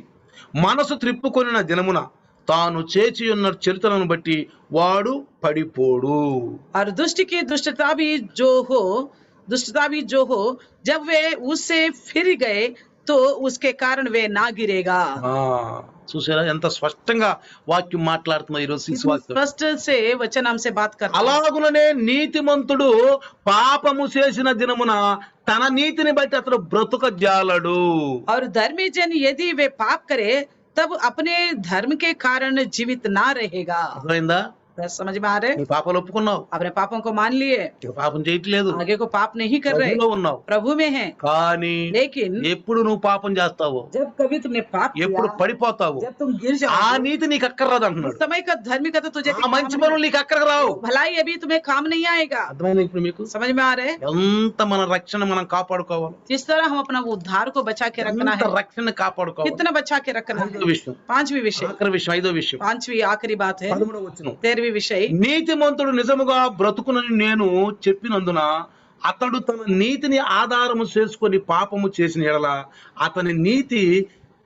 మనసు త్రిప్పుకొనిన దినమున తాను చేసి ఉన్న చెడుతనను బట్టి వాడు పడిపోడు. और दुष्ट की दुष्टता भी जो हो जब वे उससे फिर गए तो उसके कारण वे ना गिरेगा। ఆ చూసారా ఎంత స్పష్టంగా వాక్యం మాట్లాడుతున్నా ఈరోజు విశ్వాసం. स्पष्ट से वचन हमसे बात करता है। అలాగుననే నీతిమంతుడు పాపము చేసిన దినమున తన నీతిని బట్టి అతడు బ్రతుక జాలడు. और धर्मी जन यदि वे पाप करे तब अपने धर्म के कारण जीवित ना रहेगा। అర్థమైందా? समझ में आ रहे, నీ పాపాలు ఒప్పుకున్నావు, अपने पापों को मान लिए, ఇక పాపం చేయట్లేదు, आगे को पाप नहीं कर रहे, ప్రభువులో ఉన్నావు. प्रभु में है, కానీ लेकिन ఎప్పుడు నువ్వు పాపం చేస్తావో, जब कभी तुमने पाप ఎప్పుడు किया, పడిపోతావో, जब तुम गिर ఆ जाओ, నీతి నీకు అక్కర్రాదు उस అంటున్నాడు. समय का धार्मिकता तुझे ఆ మంచి పనులు నీకు అక్కడికి రావు. भलाई अभी तुम्हें काम नहीं आएगा। అర్థమైంది ఇప్పుడు మీకు? समझ में आ रहे, ఎంత మన రక్షణ మనం కాపాడుకోవాలి, जिस तरह हम अपना उद्धार को बचा के रखना ఎంత है, రక్షణ కాపాడుకోవాలి. कितना बचा के रखना ఐదో है। విషయం, पांचवी विषय, ఆఖరి విషయం, ఐదో విషయం, पांचवी आखिरी बात है, 13వ వచనం. 13वीं विषय, నీతిమంతుడు నిజముగా బ్రతుకునని నేను చెప్పినందున అతడు తన నీతిని ఆధారము చేసుకొని పాపము చేసిన ఎడల అతని నీతి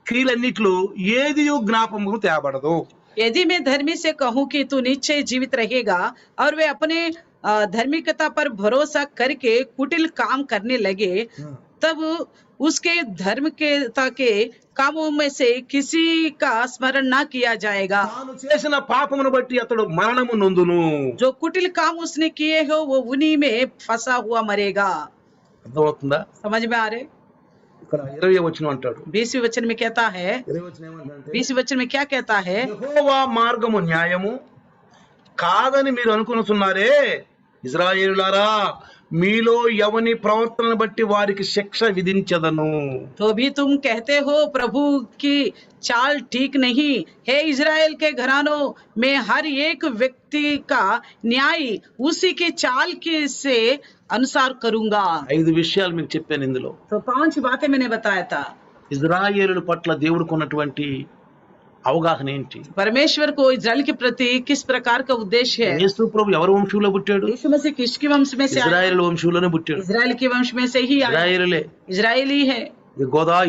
క్రియలన్నిట్లో ఏది జ్ఞాపకము తేబడదు. यदि मैं धर्मी से कहूं कि तू निश्चय जीवित रहेगा और वे अपने धार्मिकता पर भरोसा करके कुटिल काम करने लगे, तब उसके धर्मिकता के कामों में से किसी का स्मरण ना किया जाएगा। తాను చేసిన పాపమును బట్టి అతడు మరణము నొందును. जो कुटिल काम उसने किए हो वो उन्हीं में फंसा हुआ मरेगा। అర్థమవుతుందా? समझ में आ रहे, ఇక్కడ 20వ వచనం అంటాడు. 20वें वचन में कहता है, 20వ వచనం ఏమంటాడంటే, 20वें वचन में क्या कहता है, యెహోవా మార్గము న్యాయము కాదని మీరు అనుకునుచున్నారే, ఇశ్రాయేలులారా మీలో ఎవని ప్రవర్తనను బట్టి వారికి శిక్ష విధించదను. तो भी तुम कहते हो प्रभु की चाल ठीक नहीं है, इजराइल के घरानों में हर एक व्यक्ति का न्याय उसी की चाल के से अनुसार करूंगा। 5 విషయాలు మీకు చెప్పాను ఇందులో. तो 5 बातें मैंने बताया था। ఇజ్రాయేలు పట్ల దేవుడికి ఉన్నటువంటి అవగాహన ఏంటి? परमेश्वर को इजराइल के प्रति किस प्रकार का उद्देश्य है? యేసు ప్రభు ఎవరి వంశంలో పుట్టాడు? यीशु मसीह किसके वंश में से आया? ఇజ్రాయేల్ వంశంలోనే పుట్టాడు. इजराइल के वंश में से ही आया, ఇజ్రాయేలే. इजरायली है।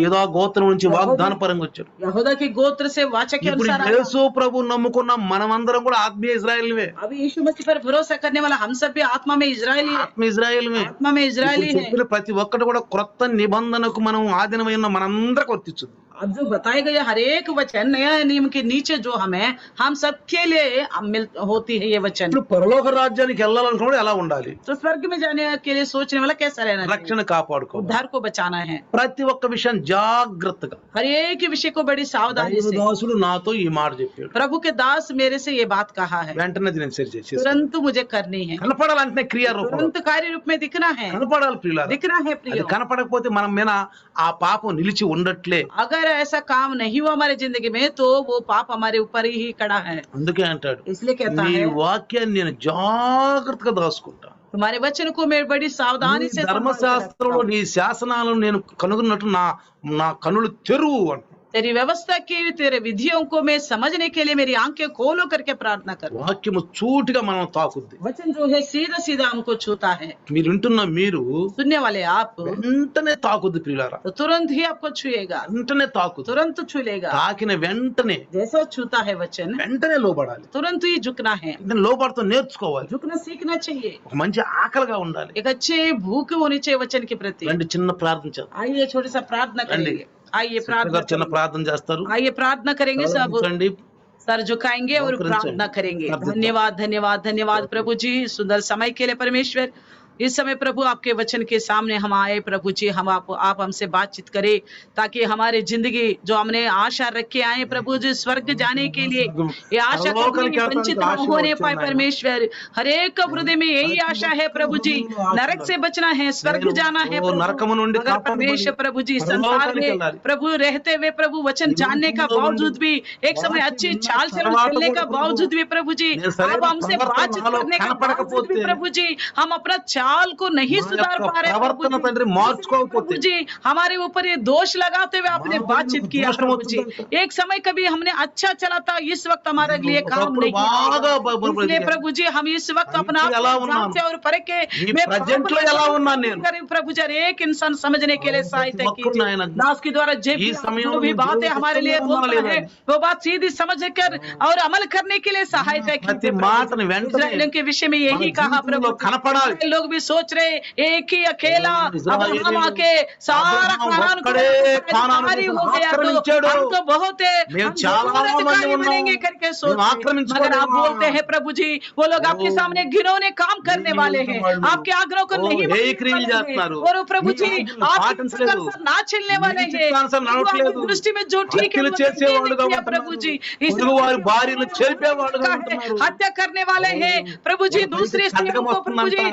యూదా గోత్రం నుంచి వాగ్దాన పరంగా వచ్చాడు. यहूदा के गोत्र से वाचा के ఇప్పుడు अनुसार आया। యేసు ప్రభు నమ్ముకున్న మనమందరం కూడా ఆత్మీయ ఇజ్రాయేల్వే. अभी यीशु मसीह पर भरोसा करने वाला हम सब भी आत्मा में इजरायली है, ఆత్మ ఇజ్రాయేల్వే. आत्मा में इजरायली है। చెప్పిన ప్రతి ఒక్కటి కూడా క్రొత్త నిబంధనకు మనం ఆధీనమైన మనందరికి వర్తించుద్ది. अब जो बताए गए हर एक वचन नया नियम के नीचे जो हमें हम सबके लिए होती है ये वचन। ఇప్పుడు పరలోక రాజ్యానికి వెళ్ళాలనుకున్నప్పుడు ఎలా ఉండాలి? तो स्वर्ग में जाने के लिए सोचने वाला कैसा रहना चाहिए? రక్షణ కాపాడుకోవాలి. उद्धार को बचाना है। ప్రతి ఒక్క విషయం జాగ్రత్తగా. हर एक विषय को बड़ी सावधानी से। దాసుడు నాతో ఈ మాట చెప్పాడు. प्रभु के दास मेरे से ये बात कहा है, వెంటనే నేను సరి చేసి तुरंत मुझे करनी है, కనపడాలంటే క్రియారూపం तुरंत कार्य रूप में दिखना है, కనపడాలి ప్రియులారా. दिखना है అది प्रिय। కనపడకపోతే మనం మీద ఆ పాపం నిలిచి ఉండట్లే. अगर ऐसा काम नहीं हुआ हमारे जिंदगी में तो वो पाप हमारे ऊपर ही खड़ा है। అందుకే అంటాడు, इसलिए कहता నీ है వాక్యాన్ని నేను జాగ్రత్తగా దాచుకుంటా. तुम्हारे वचन को मैं बड़ी सावधानी से संभाल के ధర్మశాస్త్రంలో रखता हूँ। నీ శాసనాలను నేను కనుగొన్నట్టు నా కనులు తెరువు అంట. तेरी व्यवस्था की तेरे विधियों को मैं समझने के लिए मेरी आंखें खोलो करके प्रार्थना कर। వాక్యము చూటిగా మనం తాకుద్ది. वचन जो है सीधा सीधा हमको छूता है। మీరు వింటున్న మీరు सुनने वाले आप వెంటనే తాకుద్ది ప్రియులారా. तो तुरंत ही आपको छुएगा, వెంటనే తాకుద్ది. तुरंत छू लेगा। తాకిన వెంటనే जैसा छूता है वचन వెంటనే లోబడాలి. तुरंत ही झुकना है, అంటే లోబడుతూ నేర్చుకోవాలి. झुकना सीखना चाहिए। ఒక మంచి ఆకలిగా ఉండాలి. एक अच्छे भूख होनी चाहिए वचन के प्रति। రండి చిన్న ప్రార్థన చేద్దాం. आइए छोटा सा प्रार्थना करेंगे, आइए प्रार्थना చిన్న ప్రార్థన చేస్తారు. आइए प्रार्थना करेंगे सब, రండి. सर झुकाएंगे और प्रार्थना करेंगे। धन्यवाद धन्यवाद धन्यवाद प्रभु जी, सुंदर समय के लिए परमेश्वर। इस समय प्रभु आपके वचन के सामने हम आए प्रभु जी, हम आप हमसे बातचीत करें ताकि हमारे जिंदगी जो हमने आशा रख के आए प्रभु जी स्वर्ग जाने के लिए, ये आशा कभी भी वंचित न होने पाए परमेश्वर। हर एक हृदय में यही आशा है प्रभु जी, नरक से बचना है, स्वर्ग जाना है प्रभु। अगर परमेश्वर प्रभु जी संसार में प्रभु रहते हुए प्रभु वचन जानने का बावजूद भी, एक समय अच्छी चाल से चलने का बावजूद भी प्रभु जी, आप हमसे बातचीत करने का बावजूद भी प्रभु जी हम अपना चाल को नहीं सुधार पा रहे प्रभु जी। हमारे ऊपर ये दोष लगाते हुए आपने बातचीत किया प्रभु जी। एक समय कभी हमने अच्छा चला था, इस वक्त हमारे लिए काम नहीं है। इसलिए प्रभु जी हम इस वक्त अपना से और परख के प्रभु जी एक इंसान समझने के लिए सहायता कीजिए। दास के द्वारा जो भी बातें हमारे लिए बोलता है वो बात सीधी समझ कर और अमल करने के लिए सहायता कीजिए। के विषय में यही कहा प्रभु, लोग भी सोच रहे एक ही अकेला अब्राहम आके सारा खानान को हो गया तो हम तो बहुत बनेंगे करके सोच, मगर आप बोलते हैं प्रभु जी वो लोग आपके सामने घिनौने काम करने वाले हैं, आपके आग्रह को नहीं और प्रभु जी आप ना छिलने वाले हैं, दृष्टि में जो ठीक है प्रभु जी हत्या करने वाले हैं प्रभु जी, दूसरे स्त्रियों को प्रभु जी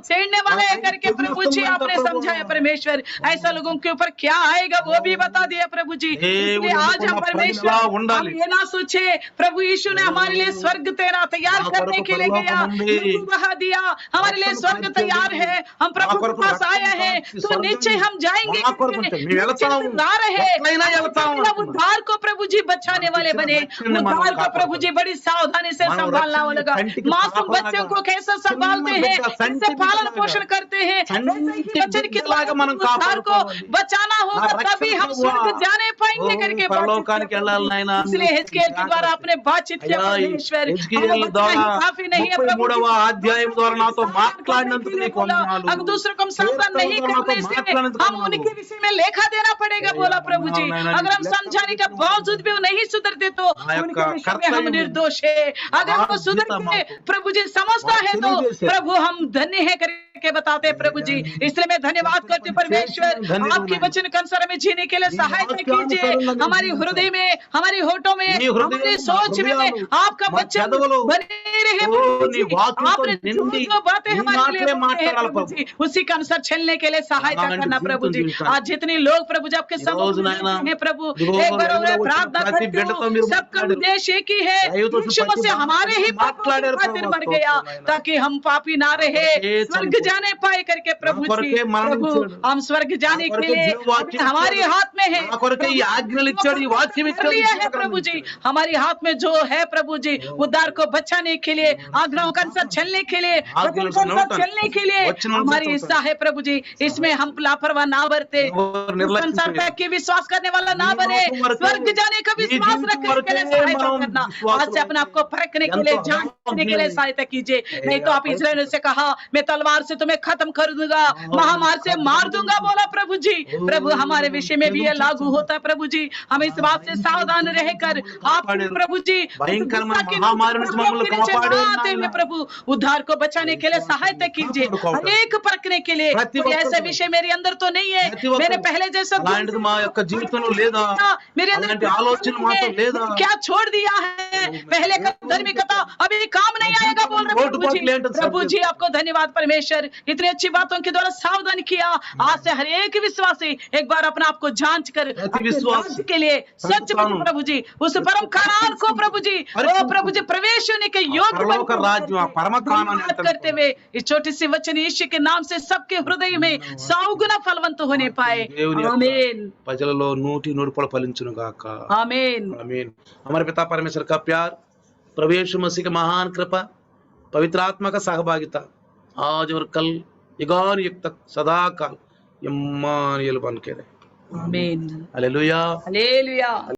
छेड़ने वाले हैं करके प्रभु जी आपने समझाया परमेश्वर। ऐसा लोगों के ऊपर क्या आएगा वो भी बता दिया प्रभु जी। इसलिए आज हम परमेश्वर हम ये ना सोचे प्रभु यीशु ने हमारे लिए स्वर्ग तेरा तैयार करने के लिए गया, बहा दिया, हमारे लिए स्वर्ग तैयार है, हम प्रभु के पास आए हैं तो नीचे हम जाएंगे ला रहे उद्धार को प्रभु जी बचाने वाले बने। उद्धार को प्रभु जी बड़ी सावधानी से संभालना होगा। मासूम बच्चों को कैसे संभालते हैं, इनसे पालन पोषण करते हैं, वचन के उद्धार को बचाना होगा तभी हम स्वर्ग जाने पाएंगे करके इसलिए हिजकिय्याह के द्वारा आपने बातचीत किया परमेश्वर। काफी नहीं है प्रभु अब दूसरों को हम सावधान नहीं करने से हम उनके विषय में लेखा देना पड़ेगा बोला प्रभु जी। अगर हम समझाने के बावजूद भी वो नहीं सुधरते तो उनके विषय में हम निर्दोष है। अगर वो सुधर के प्रभु जी समझता है तो प्रभु हम धन्य है करके बताते प्रभु जी। इसलिए मैं धन्यवाद करती परमेश्वर, आपके वचन के अनुसार हमें जीने के लिए सहायता कीजिए। हमारी हृदय में, हमारी होठों में, हमारी सोच में आपका वचन बने रहे प्रभु जी। आपने जो बातें हमारे लिए बोली हैं प्रभु जी उसी के अनुसार चलने के लिए सहायता करना प्रभु जी। आज जितने लोग प्रभु जी आपके सम्मुख प्रभु एक बार प्रार्थना करते हो, सबका उद्देश्य एक ही है, यीशु मसीह हमारे ही पापों की खातिर मर गया ताकि हम पापी ना रहे, स्वर्ग जाने पाए करके प्रभु जी కొరకే प्रभु మరణించాడు. हम स्वर्ग जाने నా के కొరకే लिए జీవవాక్యం अभी हमारे ఇచ్చాడు. हाथ में है నా కొరకే ఈ ఆజ్ఞలు ఇచ్చాడు, ఈ వాక్యం कर ఇచ్చాడు, लिया है జీవగ్రంథం प्रभु जी ఇచ్చాడు. हमारे हाथ में जो है प्रभु जी उद्धार को बचाने के लिए आज्ञाओं के अनुसार चलने के लिए आज्ञाओं वचन के अनुसार अनुसार चलने के लिए वचन अनुसार हमारी चलता इच्छा है प्रभु जी इसमें हम लापरवाह ना बरते और निर्लक्ष्य संसार से- तक के विश्वास करने वाला ना ये बने लोगों वरके- स्वर्ग जाने का ये विश्वास जीवित रखने के लिए वरके सहायता మనం करना विश्वास आज से अपने आप को परखने के ఎంతో लिए जांचने के लिए అర్థం सहायता कीजिए नहीं तो आप ये इस्राएल से कहा मैं तलवार से तुम्हें खत्म कर दूंगा महामारी से मार दूंगा बोला प्रभु जी प्रभु हमारे विषय में भी ये लागू होता है प्रभु जी हम इस बात से सावधान रहकर आप प्रभु जी भयंकर गुस्सा के महामारी से प्रकोप के नीचे कापाड़े ना आते हुए प्रभु उद्धार को बचाने के लिए सहायता कीजिए अनेक परखने के लिए प्रति कोई वक्त ऐसे विषय मेरे अंदर तो नहीं है ప్రతి ఒక్కరు मेरे पहले जैसा అలాంటిది మా యొక్క జీవితంలో లేదా, मेरे अंदर అలాంటి ఆలోచన మాతో లేదా, क्या छोड़ दिया है पहले का धार्मिकता अभी काम नहीं आएगा बोल रहे वोट प्रभु जी वोट लेंटर सब प्रभु जी आपको धन्यवाद परमेश्वर इतनी अच्छी बातों के द्वारा सावधान किया आज से हर एक विश्वासी एक बार अपने आप को जांच कर अपने विश्वासी राज्य के लिए सच कानून प्रभु जी उस परम कारान को प्रभु जी ओ प्रभु जी प्रवेश होने के योग्य परलोक बनकर राज्य में परम कानून धन्यवाद करते हुए इस छोटी सी वचन यीशु के नाम से सबके हृदय में 100 गुना फलवंत होने पाए దేవుని యొక్క आमीन ప్రజలలో 100 ఫలించును గాక. आमीन आमीन. हमारे पिता परमेश्वर का प्यार, प्रभु यीशु मसीह की महान कृपा, पवित्र आत्मा का सहभागिता आज और कल युगान युग तक सदा काल इम्मानुएल बन के रहे. आमीन हालेलुया. हालेलुया